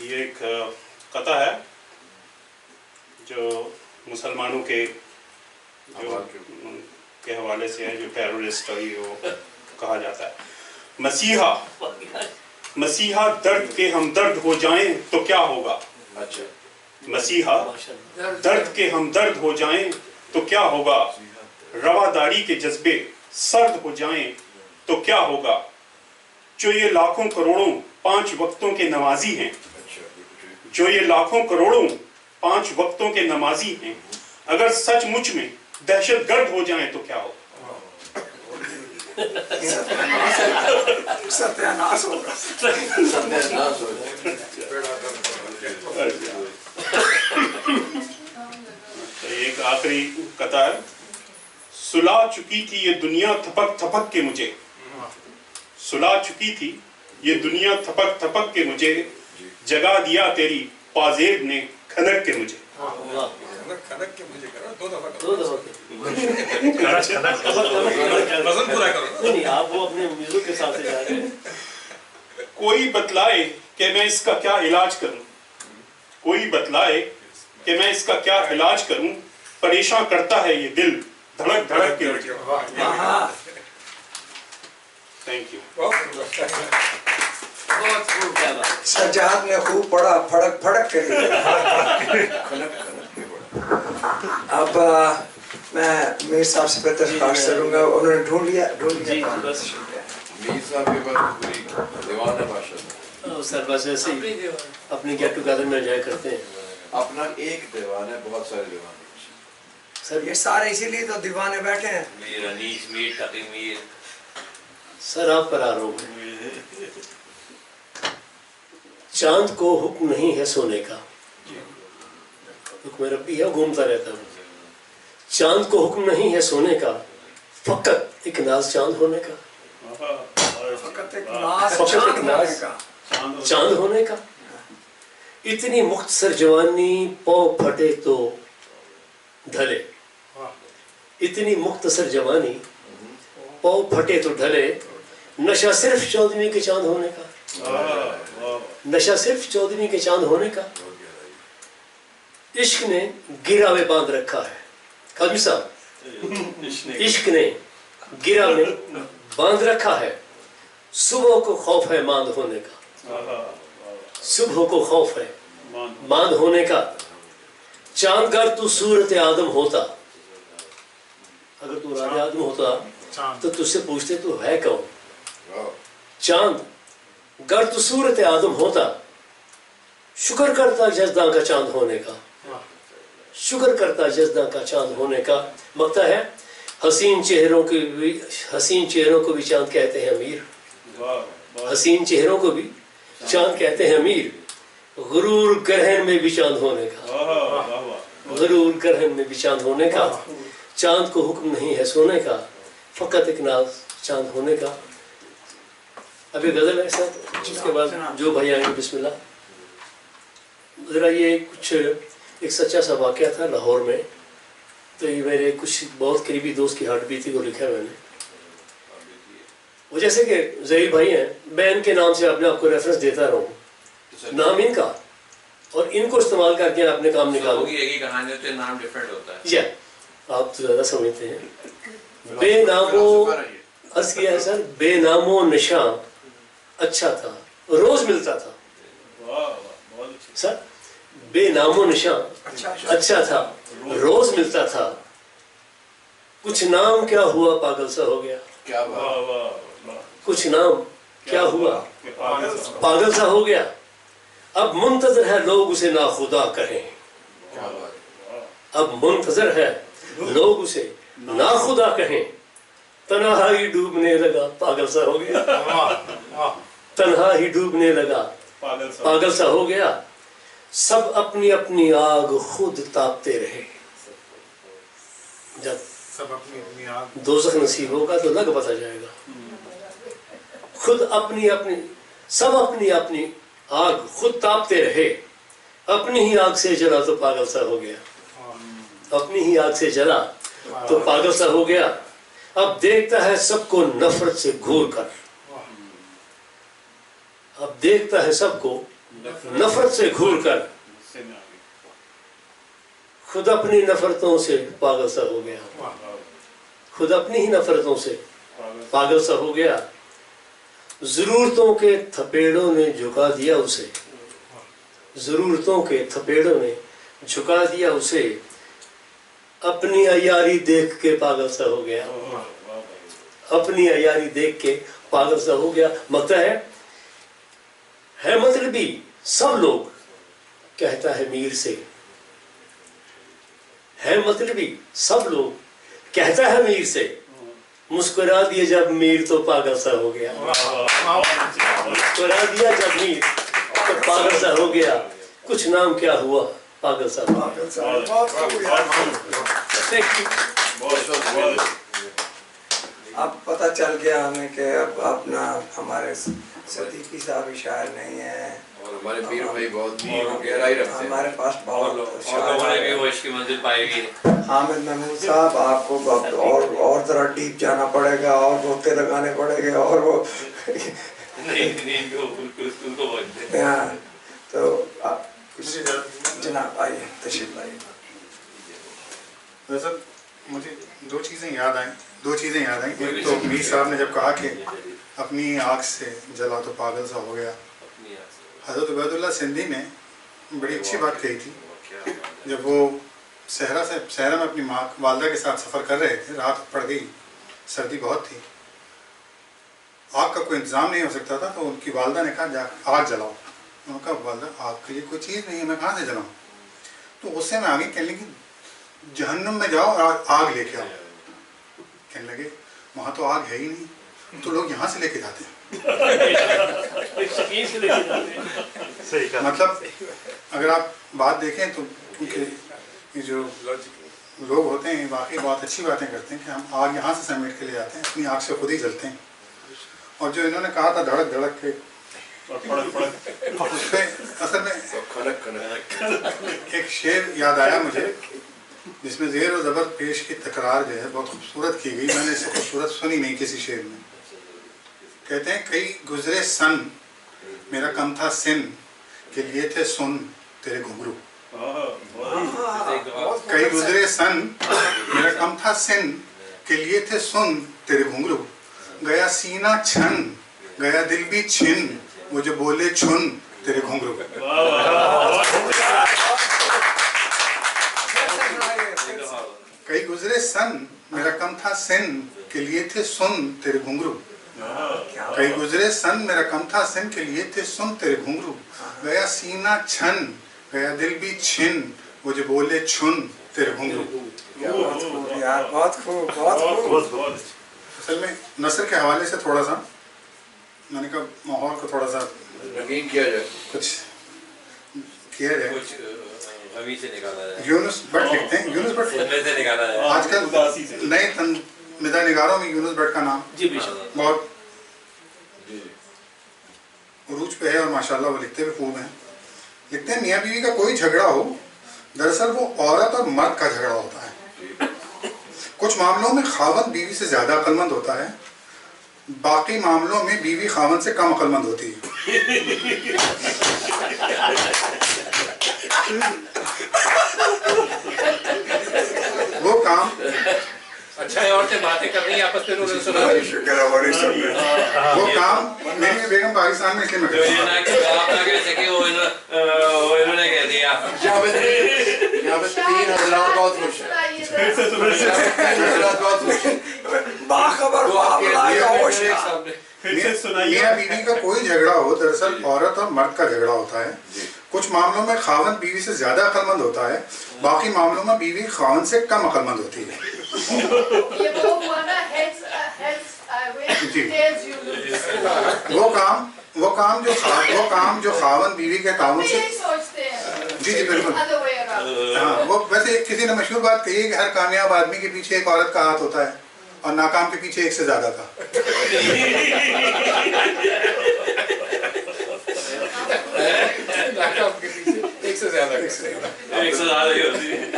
ये एक कथा है जो मुसलमानों के हवाले से है, जो टेररिस्ट है वो कहा जाता है। मसीहा दर्द के हमदर्द हो जाएं तो क्या होगा। अच्छा, मसीहा दर्द के हमदर्द हो जाएं तो क्या होगा। रवादारी के जज्बे सर्द हो जाएं तो क्या होगा। जो ये लाखों करोड़ों 5 वक्तों के नमाजी हैं। जो ये लाखों करोड़ों 5 वक्तों के नमाजी हैं, अगर सचमुच में दहशतगर्द हो जाएं तो क्या होगा। सत्यानाश होगा। एक आखिरी कथा है। सुला चुकी थी ये दुनिया थपक थपक के मुझे। सुला चुकी थी ये दुनिया थपक थपक के मुझे। जगा दिया तेरी पाजेब ने खनक के मुझे। खनक के मुझे करो, 2 दफा दो दफा वजन पूरा करो। नहीं, आप वो अपने म्यूजिक के साथ जा रहे हैं। कोई बतलाए कि मैं इसका क्या इलाज करूं। कोई बतलाए कि मैं इसका क्या इलाज करूं। परेशान करता है ये दिल धड़क धड़क के मुझे। Thank you. सजाद ने खूब पढ़ा, फड़क फड़क के लिए। अब मैं मीर साहब से दरख्वास्त करूंगा। उन्होंने ढूंढ लिया मीर साहब के पास पूरी दीवान है माशाल्लाह। सर बस ऐसे ही अपनी गेट टुगेदर में एंजॉय करते हैं। अपना एक दीवान है, बहुत सारे दीवान है सर। ये सारे इसीलिए तो दीवाने बैठे हैं। मीर अनीस, मीर तकी मीर। सर आप पर आरोप है। चांद को हुक्म नहीं है सोने का, हुक्म रब्बी है, घूमता रहता है। चांद को हुक्म नहीं है सोने का, फकत एक नाज चांद होने का, फकत एक नाज फकत चांद एक होने नाज का। चांद होने का। इतनी मुख्तसर जवानी पौ फटे तो ढले, इतनी मुख्तसर जवानी पौ फटे तो ढले, नशा सिर्फ 14वीं के चांद होने का, नशा सिर्फ 14वीं के चांद होने का। इश्क ने गिरा में बांध रखा है, काजी साहब, इश्क ने गिरा में बांध रखा है, सुबह को खौफ है मांद होने का, सुबह को खौफ है मांद होने का। चांद गर तू सूरत आदम होता, अगर तू राजा आदम होता तो तुझसे पूछते तू है कौन। चांद गर तू सूरत आदम होता, शुक्र करता जज्दा का चांद होने का, शुक्र करता जज्दा का चांद होने का। मगता है हसीन चेहरों को भी चांद कहते हैं अमीर, हसीन चेहरों को भी चांद कहते हैं अमीर। गुरूर ग्रहण में भी चांद होने का, गुरूर ग्रहण में भी चांद होने का। चांद को हुक्म नहीं है सोने का, फकत एक नाज चांद होने का। अभी गजल है सर, उसके बाद जो भाई आएंगे बिस्मिल्लाह। जरा ये कुछ एक सच्चा सा वाक़या था लाहौर में, तो ये मेरे कुछ बहुत करीबी दोस्त की हार्ट बीती को लिखा है मैंने। वो जैसे कि ज़हीर भाई हैं, मैं इनके नाम से अपने आपको रेफरेंस देता रहा हूँ, नाम इनका, और इनको इस्तेमाल करके अपने काम निकालो। एक ही कहानी होती है, नाम डिफरेंट होता है। या आप तो ज़्यादा समझते हैं। बेनामो अर्ज किया है सर, बेनामो निशां अच्छा था, रोज मिलता था सर, बेनामो निशां अच्छा था, रोज मिलता था। कुछ नाम क्या हुआ पागल सा हो गया, क्या बात, कुछ नाम क्या हुआ पागल सा हो गया। अब मुंतजर है लोग उसे नाखुदा कहें, अब मुंतजर है लोग उसे नाखुदा कहें। तन्हा ही डूबने लगा पागल सा हो गया, तन्हा ही डूबने लगा पागल सा हो गया। सब अपनी अपनी आग खुद तापते रहे, जब सब अपनी अपनी आग दोज़ख नसीब होगा तो लग पता जाएगा। खुद अपनी अपनी, सब अपनी अपनी आग खुद तापते रहे, अपनी ही आग से जला तो पागल सा हो गया, अपनी ही आग से जला तो पागल सा हो गया। अब देखता है सबको नफरत से घूर कर, अब देखता है सबको नफरत से घूर कर, खुद अपनी नफरतों से पागल सा हो गया, खुद अपनी ही नफरतों से पागल सा हो गया। जरूरतों के थपेड़ों ने झुका दिया उसे, जरूरतों के थपेड़ों ने झुका दिया उसे। अपनी अयारी देख के पागल सा हो गया, अपनी अयारी देख के पागल सा हो गया। मत है मतलबी सब लोग कहता है मीर से, है मतलबी सब लोग कहता है मीर से। मुस्कुरा दिया जब मीर तो पागल सा हो गया, मुस्कुरा दिया जब मीर तो पागल सा हो गया। कुछ नाम क्या हुआ पागल सा हो गया। अब पता चल गया हमें कि अब अपना हमारे सदीकी साहब ही शायर नहीं है, और हमारे पीर भाई बहुत गहराई रखते हैं। हमारे पास बहुत लोगों ने भी वो इसकी मंजिल पाएगी। हामिद महमूद साहब, आपको और जरा डीप जाना पड़ेगा, और गोते लगाने पड़ेंगे, और वो हाँ, तो आप जनाब आइए, तशरीफ लाइए। वैसे मुझे दो चीज़ें याद आई। एक तो मीर साहब ने जब कहा कि अपनी आँख से जला तो पागल सा हो गया, हज़रत उबैदुल्लाह सिंधी ने बड़ी अच्छी बात कही थी। जब वो सहरा में अपनी माँ वालदा के साथ सफ़र कर रहे थे, रात पड़ गई, सर्दी बहुत थी, आग का कोई इंतज़ाम नहीं हो सकता था, तो उनकी वालदा ने कहा जा आग जलाओ। उन्होंने कहा वालदा आग के लिए कोई चीज़ नहीं है, मैं कहाँ से जलाऊँ। तो उससे मैं आगे कहने लगी जहन्नुम में जाओ और आग लेके आओ। कहने लगे वहाँ तो आग है ही नहीं, तो लोग यहाँ से लेके जाते हैं। मतलब अगर आप बात देखें तो ये जो لوگ ہوتے ہیں واقعی بہت اچھی باتیں کرتے ہیں کہ ہم آگ یہاں سے سمیٹ کے لے آتے ہیں، اپنی آگ سے خود ہی جلتے ہیں. اور جو انہوں نے کہا تھا دھڑک دھڑک کے اس پہ اصل میں ایک شعر یاد آیا مجھے جس میں زیر و زبر پیش کی تکرار جو ہے بہت خوبصورت کی گئی. میں نے اس سے خوبصورت سنی نہیں کسی شعر میں. کہتے ہیں کئی گزرے سن میرا کم تھا سن کے لیے تھے سن تیرے گھنگرو. کئی گزرے سن میرا کم تھا سن کے لیے تھے سن تیرے گھنگرو. گیا سینہ چھن گیا دل بھی چھن وہ جو بولے چھن تیرے گھنگرو. کئی گزرے سن میرا کم تھا سن کے لیے تھے سن تیرے گھنگرو. کئی گزرے سن میرا کم تھا سن کے لیے تھے سن تیرے گھنگرو. گیا سینہ چھن گیا دل بھی چھن وہ جو بولے چھن تیرے گھنگرو. بہت خوب بہت خوب. اصل میں نثر کے حوالے سے تھوڑا سا میں نے کہا ماحول کو تھوڑا سا رنگین کیا جائے، کچھ کیا جائے. ابھی سے نکالا ہے یونس بٹ لکھتے ہیں. یونس بٹ آج کل نئے تنمدہ نگاروں میں یونس بٹ کا نام بہت عروج پہ ہے اور ماشاءاللہ وہ لکھتے بھی خوب ہیں. لکھتے ہیں میاں بیوی کا کوئی جھگڑا ہو دراصل وہ عورت اور مرد کا جھگڑا ہوتا ہے. کچھ معاملوں میں خاوند بیوی سے زیادہ عقل مند ہوتا ہے، باقی معاملوں میں بیوی خاوند سے کم عقل مند ہوتی ہے. وہ کام اچھا ہے عورتیں باتیں کر رہی ہیں آپس میں انہوں نے سنا. وہ کام میری بیگم پاکستان میں اس لیے میں انہوں نے کہہ دیا یہاں پہ 3 حضرات بہت خوش ہیں. باخبر میاں بیوی کا کوئی جھگڑا ہو دراصل عورت اور مرد کا جھگڑا ہوتا ہے. کچھ معاملوں میں خاوند بیوی سے زیادہ عقل مند ہوتا ہے، باقی معاملوں میں بیوی خاوند سے کم عقل مند ہوتی ہے. وہ کام جو خاوند بیوی کے تعاون سے جی بالکل. ہاں وہ ویسے کسی نے مشہور بات کہی ہے کہ ہر کامیاب آدمی کے پیچھے ایک عورت کا ہاتھ ہوتا ہے اور ناکام کے پیچھے ایک سے زیادہ کا.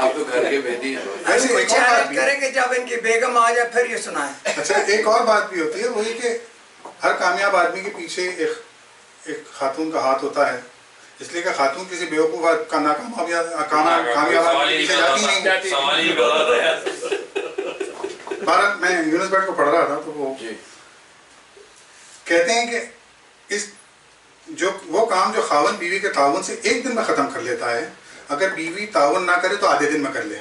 آپ تو گھر کے بیٹی ہیں. کریں کہ جب ان کی بیگم آ جائے پھر یہ سنائیں. اچھا ایک اور بات بھی ہوتی ہے وہی کہ ہر کامیاب آدمی کے پیچھے ایک خاتون کا ہاتھ ہوتا ہے، اس لیے کہ خاتون کسی بیوقوف کا کامیاب آدمی پیچھے جاتی نہیں. بہرحال میں یونس بٹ کو پڑھ رہا تھا تو وہ کہتے ہیں کہ وہ کام جو خاوند بیوی کے تعاون سے ایک دن میں ختم کر لیتا ہے، اگر بیوی تعاون نہ کرے تو آدھے دن میں کر لے.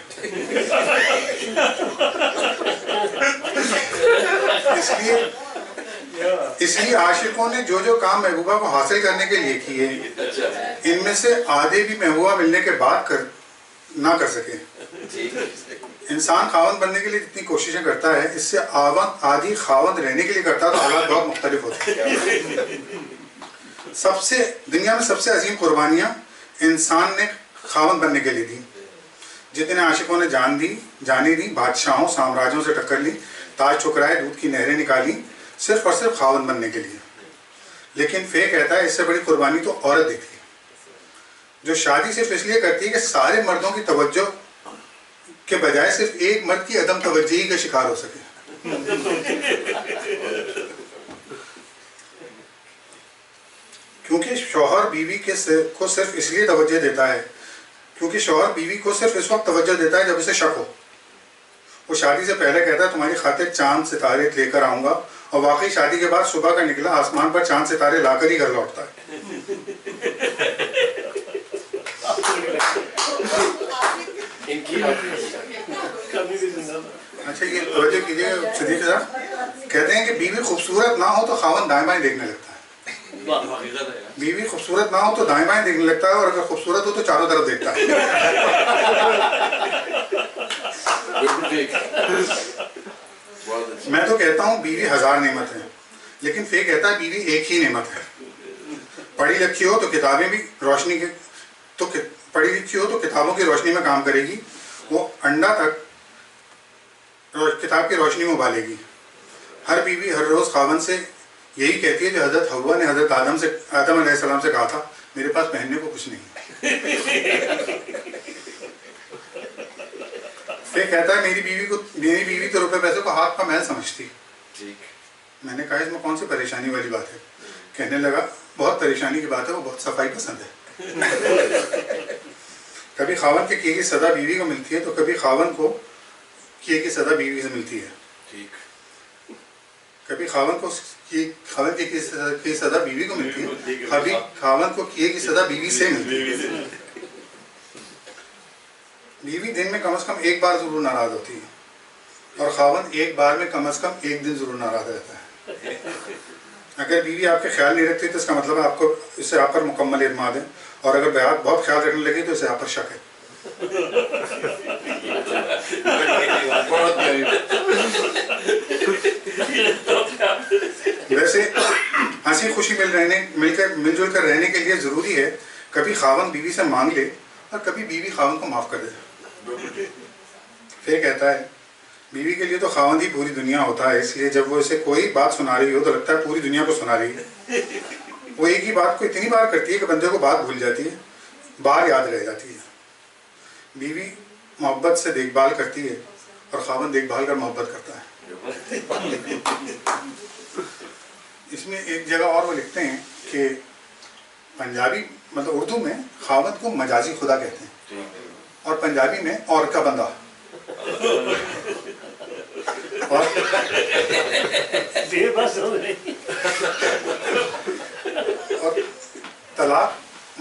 اس لیے عاشقوں نے جو کام محبوبہ کو حاصل کرنے کے لیے کیے ان میں سے آدھے بھی محبوبہ ملنے کے بعد نہ کر سکے. انسان خاوند بننے کے لیے جتنی کوششیں کرتا ہے اس سے آدھی خاوند رہنے کے لیے کرتا ہے تو حالات بہت مختلف ہوتے ہیں. دنیا میں سب سے عظیم قربانیاں انسان نے خاوند بننے کے لیے دی. جتنے عاشقوں نے جانیں دی، بادشاہوں سامراجوں سے ٹکر لی، تاج ٹھکرائے، دودھ کی نہریں نکالی، صرف اور صرف خاوند بننے کے لیے. لیکن فے کہتا ہے اس سے بڑی قربانی تو عورت دیتی ہے جو شادی صرف اس لیے کرتی ہے کہ سارے مردوں کی توجہ کے بجائے صرف ایک مرد کی عدم توجہی کا شکار ہو سکے. کیونکہ شوہر بیوی کو صرف اس لیے توجہ دیتا ہے کیونکہ شوہر بیوی کو صرف اس وقت توجہ دیتا ہے جب اسے شک ہو. وہ شادی سے پہلے کہتا ہے تمہاری خاطر چاند ستارے لے کر آؤں گا، اور واقعی شادی کے بعد صبح کا نکلا آسمان پر چاند ستارے لا کر ہی گھر لوٹتا ہے. اچھا یہ توجہ کیجیے صدیق صاحب، کہتے ہیں کہ بیوی خوبصورت نہ ہو تو خاوند دائیں بائیں دیکھنے لگتا ہے. بیوی خوبصورت نہ ہو تو دائیں بائیں دیکھنے لگتا ہے، اور اگر خوبصورت ہو تو چاروں طرف دیکھتا ہے. میں تو کہتا ہوں بیوی 1000 نعمت ہے، لیکن فے کہتا ہے بیوی ایک ہی نعمت ہے. پڑھی لکھی ہو تو کتابیں بھی پڑھی لکھی ہو تو کتابوں کی روشنی میں کام کرے گی. وہ انڈا تک کتاب کی روشنی میں ابالے گی. ہر بیوی ہر روز خاوند سے یہی کہتی ہے جو حضرت حوا نے حضرت آدم علیہ السلام سے کہا تھا میرے پاس پہننے کو کچھ نہیں. پھر کہتا ہے میری بیوی تو روپے پیسے کو ہاتھ کا محل سمجھتی. میں نے کہا اس میں کون سی پریشانی والی بات ہے؟ کہنے لگا بہت پریشانی کی بات ہے، وہ بہت صفائی پسند ہے. کبھی خاوند کے کیے کی سزا بیوی کو ملتی ہے تو کبھی خاوند کو کیے کی سزا بیوی سے ملتی ہے. کبھی خاوند کی سزا بیوی کو ملتی ہے، کبھی خاوند کو کیے کی سزا بیوی سے ملتی ہے. بیوی دن میں کم از کم ایک بار ضرور ناراض ہوتی ہے اور خاوند ایک بار میں کم از کم ایک دن ضرور ناراض رہتا ہے. اگر بیوی آپ کے خیال نہیں رکھتی تو اس کا مطلب ہے اسے آپ پر مکمل اعتماد ہے، اور اگر بہت خیال رکھنے لگی تو اسے آپ پر شک ہے. ویسے ہنسی خوشی مل جل کر رہنے کے لیے ضروری ہے کبھی خاوند بیوی سے مانگ لے اور کبھی بیوی خاوند کو معاف کر دے. پھر کہتا ہے بیوی کے لیے تو خاوند ہی پوری دنیا ہوتا ہے، اس لیے جب وہ اسے کوئی بات سنا رہی ہو تو لگتا ہے پوری دنیا کو سنا رہی ہے. وہ ایک ہی بات کو اتنی بار کرتی ہے کہ بندے کو بات بھول جاتی ہے، بار یاد رہ جاتی ہے. بیوی محبت سے دیکھ بھال کرتی ہے اور خاوند دیکھ بھال کر محبت کرتا ہے. اس میں ایک جگہ اور وہ لکھتے ہیں کہ پنجابی مطلب اردو میں خاوند کو مجازی خدا کہتے ہیں اور پنجابی میں اور کا بندہ. اور طلاق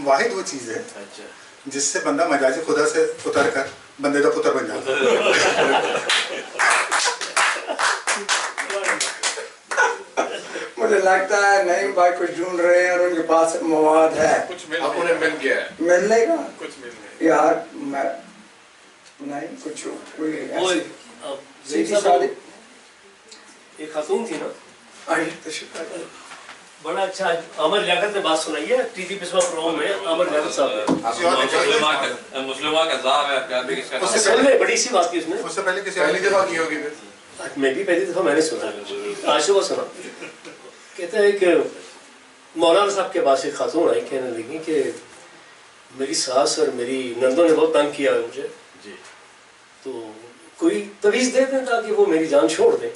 واحد وہ چیز ہے جس سے بندہ مجازی خدا سے اتر کر بندے کا پتر بن جاتا ہے. مجھے لگتا ہے نئی بھائی کچھ ڈھونڈ رہے ہیں اور ان کے پاس مواد ہے. اب انہیں مل گیا ہے. ملنے کا یار میں نہیں کچھ کوئی سیدھی شادی ایک خاتون تھی نا، بڑا اچھا عمر لیاقت نے بات سنائی ہے ٹی وی پسوا پروگرام میں. عمر لیاقت صاحب مسلمہ کا ذاب ہے، پیار بھی کس کا اس سے پہلے بڑی سی بات کی اس نے، اس سے پہلے کسی پہلی دفعہ کی ہوگی. میں بھی پہلی دفعہ میں نے سنا، آج صبح سنا. کہتا ہے کہ مولانا صاحب کے پاس ایک خاتون آئی، کہنے لگی کہ میری ساس اور میری نندوں نے بہت تنگ کیا ہے مجھے، تو کوئی تویز دے دیں تاکہ وہ میری جان چھوڑ دیں.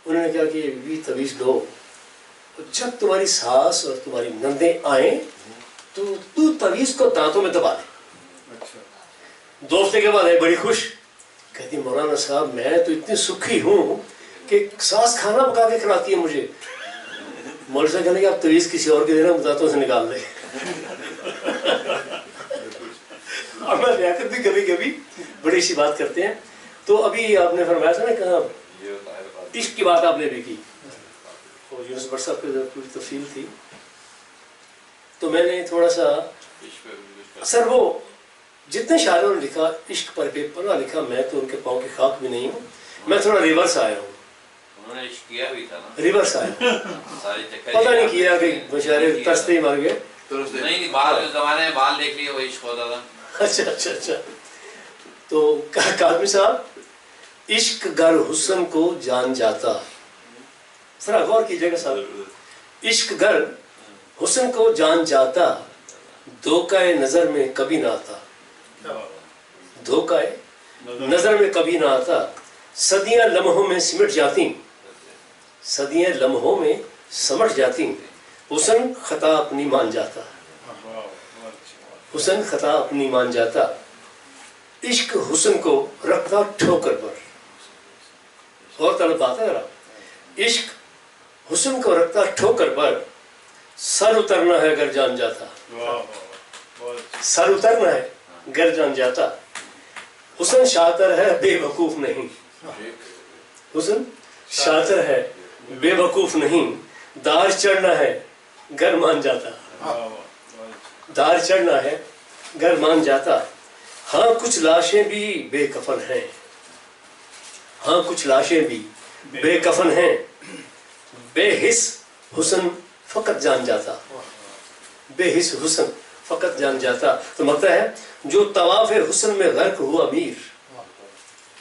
انہوں نے کہا کہ بھی تویز دو، جب تمہاری ساس اور تمہاری نندیں آئیں تو تویز کو دانتوں میں دبا دیں. 2 ہفتے کے بعد آئی بڑی خوش، کہتی مولانا صاحب میں تو اتنی سکھی ہوں کہ ساس کھانا پکا کے کھلاتی ہے مجھے. مولوی صاحب کہنے کہ آپ تویز کسی اور کے دینا دانتوں سے نکال دیں. عمر لیاقت بھی کبھی کبھی بڑی سی بات کرتے ہیں. تو ابھی آپ نے فرمایا تھا نا کہاں عشق کی بات آپ نے بھی کی، اور یونس بٹ صاحب کی پوری تفصیل تھی. تو میں نے تھوڑا سا سر وہ جتنے شاعروں نے لکھا عشق پر بے پناہ لکھا، میں تو ان کے پاؤں کی خاک بھی نہیں ہوں. میں تھوڑا ریورس آیا ہوں. انہوں نے عشق کیا بھی تھا نا، ریورس آیا، پتہ نہیں کیا کہ بیچارے ترستے ہی مر گئے. نہیں بعد زمانے میں بال دیکھ لیے وہ عشق ہوتا تھا. اچھا اچھا اچھا. تو کاظمی صاحب عشق گر حسن کو جان جاتا، ذرا غور کیجیے گا صاحب. عشق گر حسن کو جان جاتا، دھوکہ نظر میں کبھی نہ آتا. دھوکہ نظر میں کبھی نہ آتا. صدیاں لمحوں میں سمٹ جاتی، صدیاں لمحوں میں سمٹ جاتی. حسن خطا اپنی مان جاتا، حسن خطا اپنی مان جاتا. عشق حسن کو رکھتا ٹھوکر پر. اور طلب بات ہے ذرا، عشق حسن کو رکھتا ٹھوکر پر. سر اترنا ہے گر جان جاتا، سر اترنا ہے گر جان جاتا. حسن شاطر ہے بے وقوف نہیں، حسن شاطر ہے بے وقوف نہیں. دار چڑھنا ہے گر مان جاتا، دار چڑھنا ہے گر مان جاتا. ہاں کچھ لاشیں بھی بے کفن ہیں، ہاں کچھ لاشیں بھی بے کفن ہیں. بے حس حسن فقط جان جاتا، بے حس حسن فقط جان جاتا. تو مطلب ہے جو طواف حسن میں غرق ہوا میر،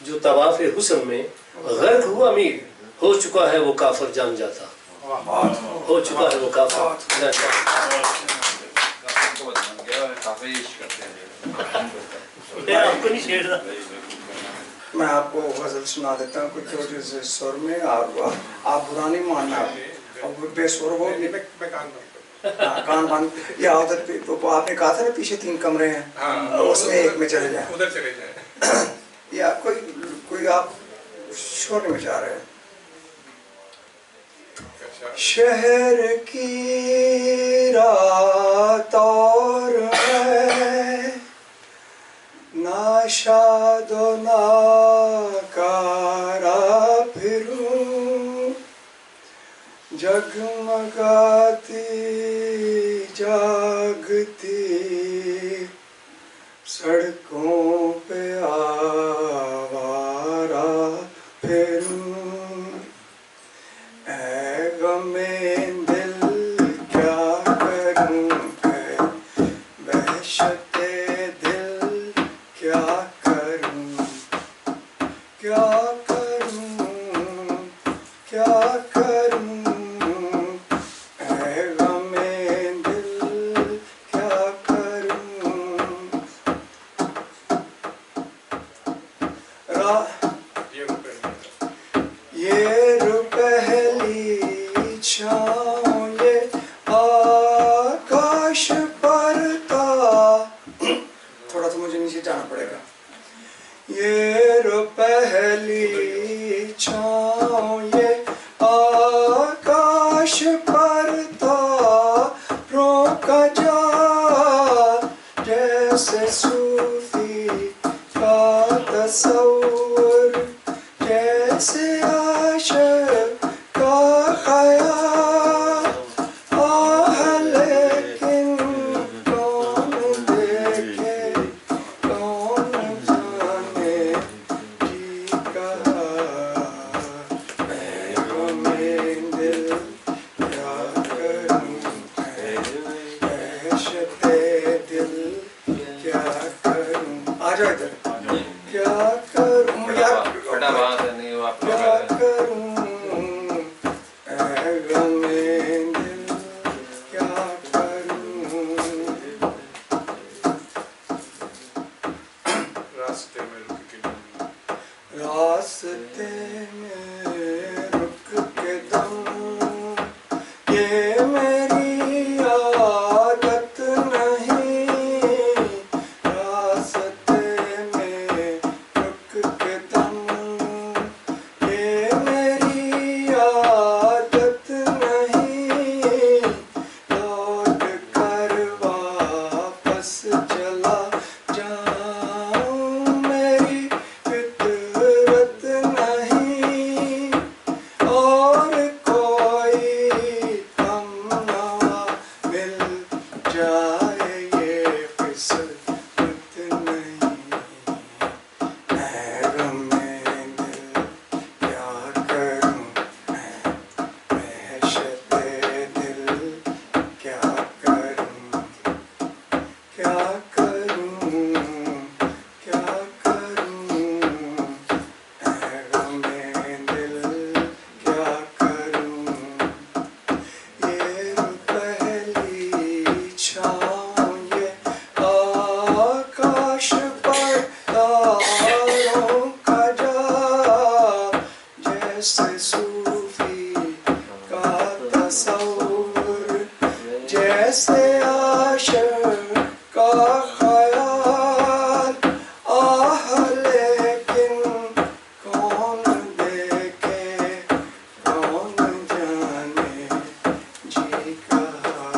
جو طواف حسن میں غرق ہوا میر ہو چکا ہے وہ کافر جان جاتا ہو چکا ہے وہ کافر جان جاتا آپ کو نہیں چھیڑ رہا میں آپ کو غزل سنا دیتا ہوں کچھ چھوٹے سے سر میں آپ برا نہیں ماننا بے سر ہو کان بند یہ عادت تو آپ نے کہا تھا نا پیچھے 3 کمرے ہیں اس میں ایک میں چلے جائیں ادھر چلے جائیں یا کوئی آپ شور میں جا رہے ہیں شہر کی رات اور میں ناشاد و ناکارا پھروں جگمگاتی جاگتی سڑکوں پہ آوارا پھروں اے غم دل کیا کروں اے وحشت دل کیا کروں کیا کروں کیا کروں اے غم دل کیا کروں یہ پہلی چھاؤں یہ آکاش پر تھا تھوڑا تو مجھے نیچے جانا پڑے گا یہ پہلی چھاؤں یہ آکاش پر تھا روکا جا جیسے صوفی کا تصور جیسے عاشق کا خیال لیکن کون دیکھے کون جانے جی کہا میں غم دل کیا کروں وحشت دل کیا کروں آ جاؤ ادھر کیا کروں کیا کروں اے غم دل کیا کروں راستے میں رک کے راستے میں رک کے دم یہ میری عادت نہیں راستے میں رک کے دم یہ میری عادت نہیں لوٹ کر واپس چلا جاؤں میری فطرت نہیں اور کوئی ہم نوا مل جائے یہ قسمت نہیں اے غم دل کیا کروں اے وحشت دل کیا کروں کیا کروں کیا کروں اے غم دل کیا کروں یہ پہلی چھاؤں یہ آکاش پر تاروں کا جا جیسے صوفی کا تصور جیسے عاشق کا خیال لیکن کون دیکھے کون جانے جی کہا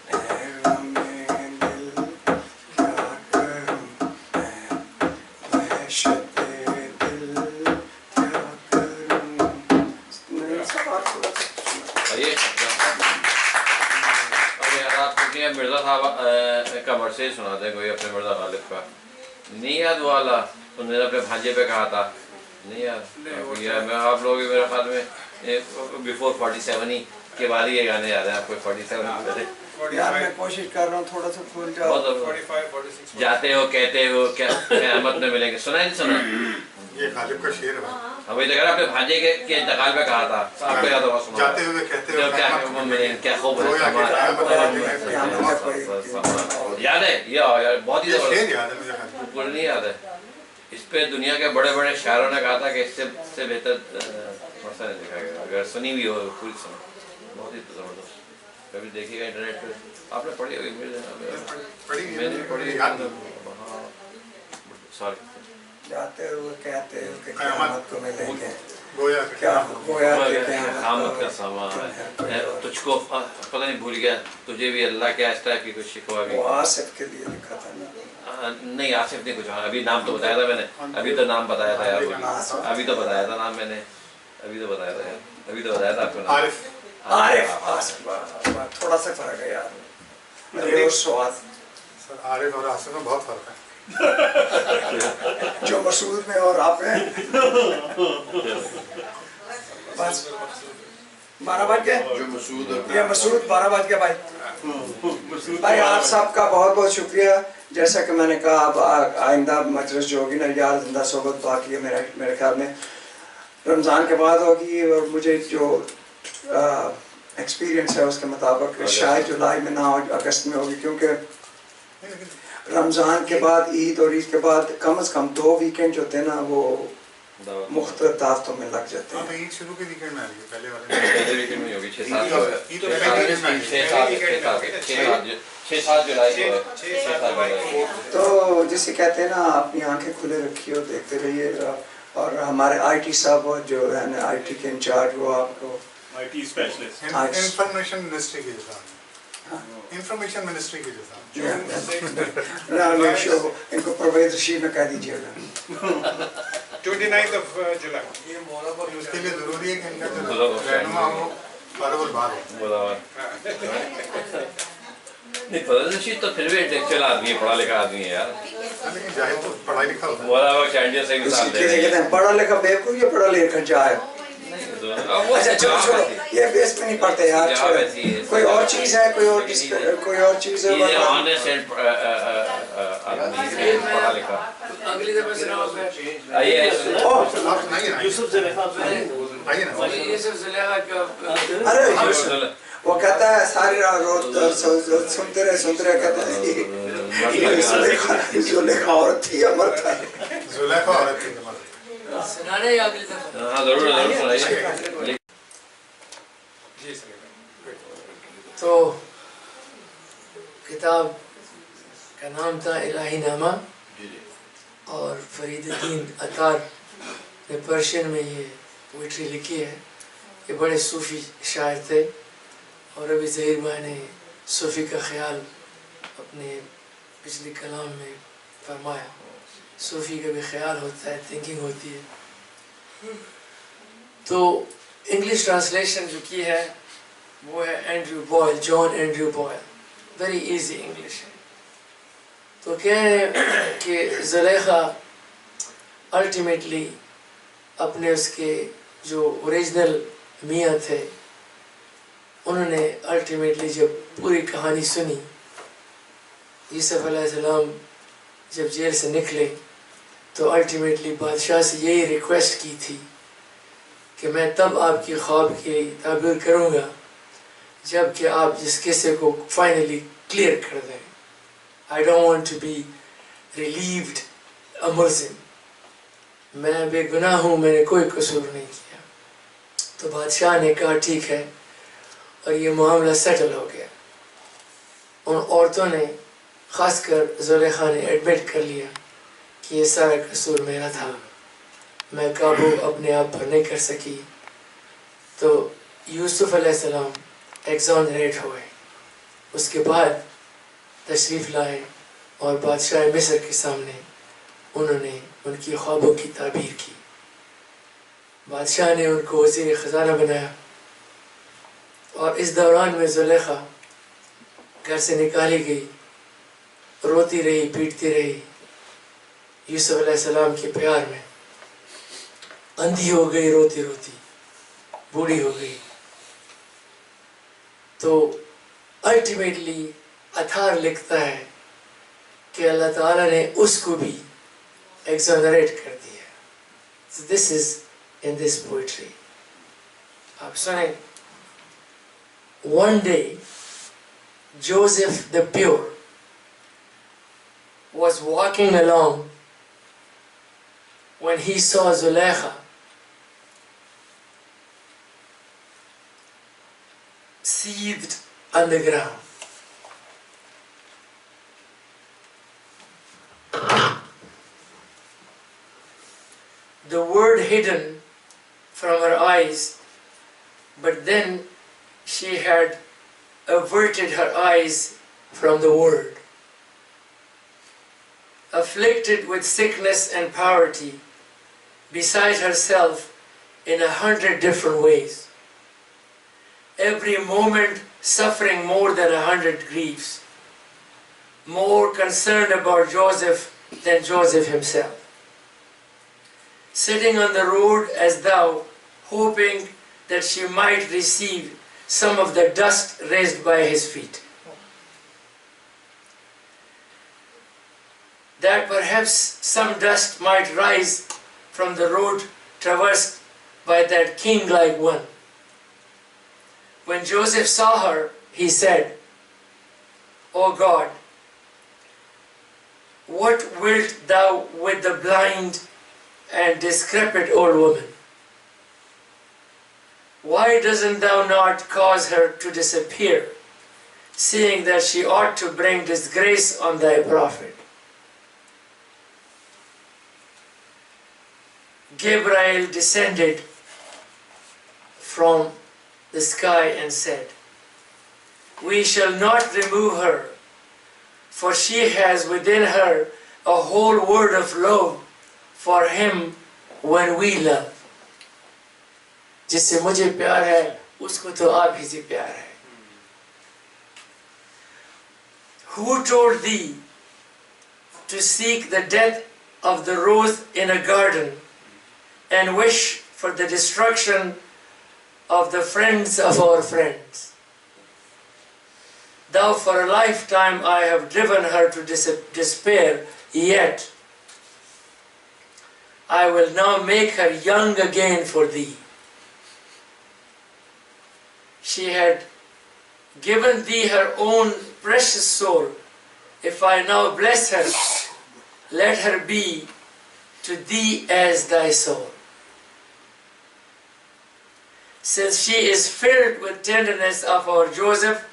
اے غم دل کیا کروں اے وحشت دل کیا کروں مرزا صاحب کا مرثیہ سنا دیں کوئی اپنے مرزا غالب کا نہیں یاد والا انہوں نے اپنے بھانجے پہ کہا تھا نہیں یاد میں آپ لوگ میرے خیال میں بیفور 47 ہی کے بعد یہ گانے یاد ہیں آپ کو 47 پہلے यार मैं कोशिश कर रहा हूँ थोड़ा सा खुल जाओ। जाते हो कहते हो क्या क़यामत में मिलेंगे, सुना नहीं सुना? ये गालिब का शेर है। अभी तो अपने भांजे के इंतकाल पे कहा था, आपको याद होगा, सुना? जाते हुए कहते हो क्या मिलेंगे, क्या खूब है, याद है? ये बहुत ही जबरदस्त, पूरा नहीं याद है। इस पे दुनिया के बड़े बड़े शायरों ने कहा था कि इससे बेहतर वर्षा नहीं देखा गया। अगर सुनी भी हो पूरी सुनो, बहुत ही जबरदस्त। कभी देखिएगा इंटरनेट पे, आपने पढ़ी होगी, मैंने पढ़ी। सॉरी, जाते हुए कहते हो कि क़यामत को मिलेंगे, गोया क्या गोया कि क़यामत का समा है, तुझको पता नहीं भूल गया, तुझे भी अल्लाह क्या इस टाइप की कुछ शिकवा भी। वो आसिफ के लिए लिखा था ना? नहीं, आसिफ नहीं, कुछ अभी नाम तो बताया था मैंने, अभी तो नाम बताया था यार, अभी तो बताया था नाम मैंने, अभी तो बताया था यार, अभी तो बताया था आपको नाम। आरिफ, थोड़ा सा फर्क है यार, सर आरिफ और आसिफ में बहुत फर्क है। जो मसूद में और आप में बस 12 बज गए। ये मसूद 12 बज गया भाई आप सबका बहुत बहुत शुक्रिया। जैसा कि मैंने कहा, अब आइंदा मजलिस जो होगी ना यार जिंदा सोबत बाकी है, मेरे ख्याल में रमज़ान के बाद होगी, और मुझे जो एक्सपीरियंस है उसके मुताबिक शायद जुलाई में ना हो, अगस्त में होगी, क्योंकि रमज़ान के बाद ईद और ईद के बाद कम से कम 2 वीकेंड जो होते हैं ना वो मुख्तलिफ दावतों में लग जाते हैं। ईद शुरू के वीकेंड में आ रही है, पहले वीकेंड में होगी, 6-7 जुलाई को। तो जिसे कहते हैं ना, अपनी आंखें खुले रखिए और देखते रहिए। और हमारे आईटी साहब जो है ना, आईटी के इंचार्ज, वो आपको आईटी स्पेशलिस्ट, इंफॉर्मेशन मिनिस्ट्री के जैसा, इंफॉर्मेशन मिनिस्ट्री के जैसा। इनको परवेज रशीद में कह दीजिएगा। 29 जुलाई। ये मौला पर उसके लिए जरूरी है कि इनका जो रहनुमा हो बराबर बात हो। नहीं, परवेज रशीद तो फिर भी इंटेलेक्चुअल आदमी है, पढ़ा लिखा आदमी है यार, लेकिन जाहिर तो पढ़ाई लिखा होता है। मौला बख्श इंडिया से मिसाल दे रहे हैं। पढ़ा लिखा बेवकूफ या पढ़ा लिखा जाए? अच्छा चलो छोड़ो, ये बेस पे नहीं पढ़ते यार, कोई और चीज है, कोई और चीज है। ये ऑनेस्ट एंड आदमी पढ़ा लिखा। अगली दफा सुनाओ। आइए यूसुफ ज़ुलेखा, आइए ना। यूसुफ ज़ुलेखा का, अरे वो कहता है सारी रात सुनते रहे कहता है ज़ुलेखा औरत थी या मर्द था? ज़ुलेखा औरत थी। सुनाने ही अगली दफा। हाँ जरूर सुनाइए। तो किताब का नाम था इलाही नामा, और फरीदुद्दीन अतार ने पर्शियन में ये पोइट्री लिखी है। ये बड़े सूफ़ी शायर थे, और अभी ज़हीर भाई ने सूफ़ी का ख्याल अपने पिछले कलाम में फरमाया। सूफ़ी का भी ख्याल होता है, थिंकिंग होती है। तो इंग्लिश ट्रांसलेशन जो की है वो है Andrew Boyle, John Andrew Boyle, very easy English है। तो कह रहे हैं कि ज़ुलेखा अल्टीमेटली अपने उसके जो ओरिजिनल मियाँ थे, उन्होंने अल्टीमेटली जब पूरी कहानी सुनी, यूसुफ अलैहिस्सलाम जब जेल से निकले तो अल्टीमेटली बादशाह से यही रिक्वेस्ट की थी कि मैं तब आपकी ख्वाब की ताबीर करूँगा जब कि आप जिस किस्से को फाइनली क्लियर कर दें। I don't want to be relieved a मुल्ज़िम, मैं बेगुनाह हूँ, मैंने कोई कसूर नहीं किया। तो बादशाह ने कहा ठीक है, और ये मामला सेटल हो गया। उन औरतों ने, ख़ासकर ज़ुलेखा ने एडमिट कर लिया कि ये सारा कसूर मेरा था, मैं काबू अपने आप पर नहीं कर सकी। तो यूसुफ अलैहिस्सलाम एग्ज़ॉनरेट हुए, उसके बाद तशरीफ़ लाए और बादशाह मिस्र के सामने उन्होंने उनकी ख्वाबों की ताबीर की। बादशाह ने उनको वज़ीर ख़ज़ाना बनाया, और इस दौरान में ज़ुलेखा घर से निकाली गई, रोती रही, पीटती रही यूसुफ अलैहिस्सलाम के प्यार में, अंधी हो गई रोती रोती, बूढ़ी हो गई। तो ultimately Athar लिखता है कि अल्लाह ताला ने उसको भी exonerate कर दिया. So this is in this poetry. आप सुने. One day Joseph the Pure was walking along when he saw Zulaikha seethed on the ground. The word hidden from her eyes, but then she had averted her eyes from the word. Afflicted with sickness and poverty, beside herself in 100 different ways. Every moment suffering more than 100 griefs. More concerned about Joseph than Joseph himself. Sitting on the road as thou, hoping that she might receive some of the dust raised by his feet. That perhaps some dust might rise from the road traversed by that king-like one. When Joseph saw her, he said, O God, what wilt thou with the blind and decrepit old woman? Why doesn't thou not cause her to disappear, seeing that she ought to bring disgrace on thy prophet? Gabriel descended from the sky and said, we shall not remove her, for she has within her a whole word of love for him when we love. जिससे मुझे प्यार है उसको तो आप ही से प्यार है. Who told thee to seek the death of the rose in a garden and wish for the destruction of the friends of our friends? Thou for a lifetime I have driven her to despair, yet I will now make her young again for thee. She had given thee her own precious soul. If I now bless her, let her be to thee as thy soul. Since she is filled with tenderness of our Joseph,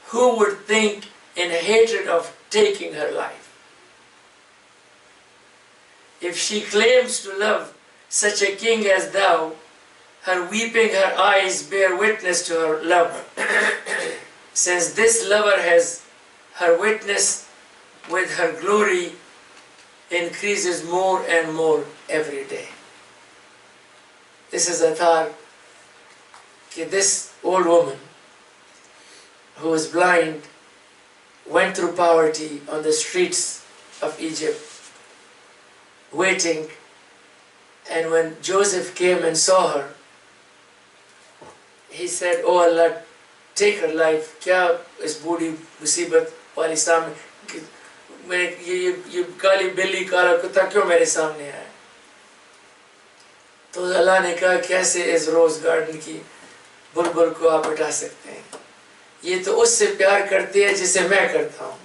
who would think in hatred of taking her life? If she claims to love such a king as thou, her weeping her eyes bear witness to her lover. Since this lover has her witness with her glory increases more and more every day. This is Athar. This old woman who was blind went through poverty on the streets of Egypt, waiting, and when Joseph came and saw her, he said, "Oh Allah, take her life. क्या इस बूढ़ी मुसीबत वाली सामने ये काली बिल्ली काला कुत्ता क्यों मेरे सामने आया?" तो अल्लाह ने कहा, कैसे इस रोज गार्डन की बुलबुल को आप हटा सकते हैं? ये तो उससे प्यार करती है जिसे मैं करता हूँ.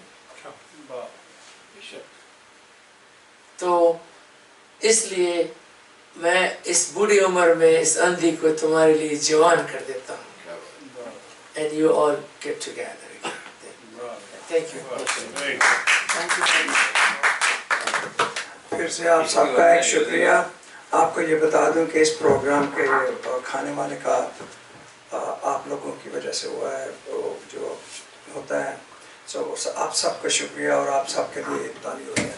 तो इसलिए मैं इस बूढ़ी उम्र में इस अंधी को तुम्हारे लिए जवान कर देता हूँ. And you all get together again. Thank you. फिर से आप सबका एक शुक्रिया. आपको ये बता दूं कि इस प्रोग्राम के खाने वाने का आप लोगों की वजह से हुआ है जो होता है. सो आप सबका शुक्रिया और आप सबके लिए ताली हो गया.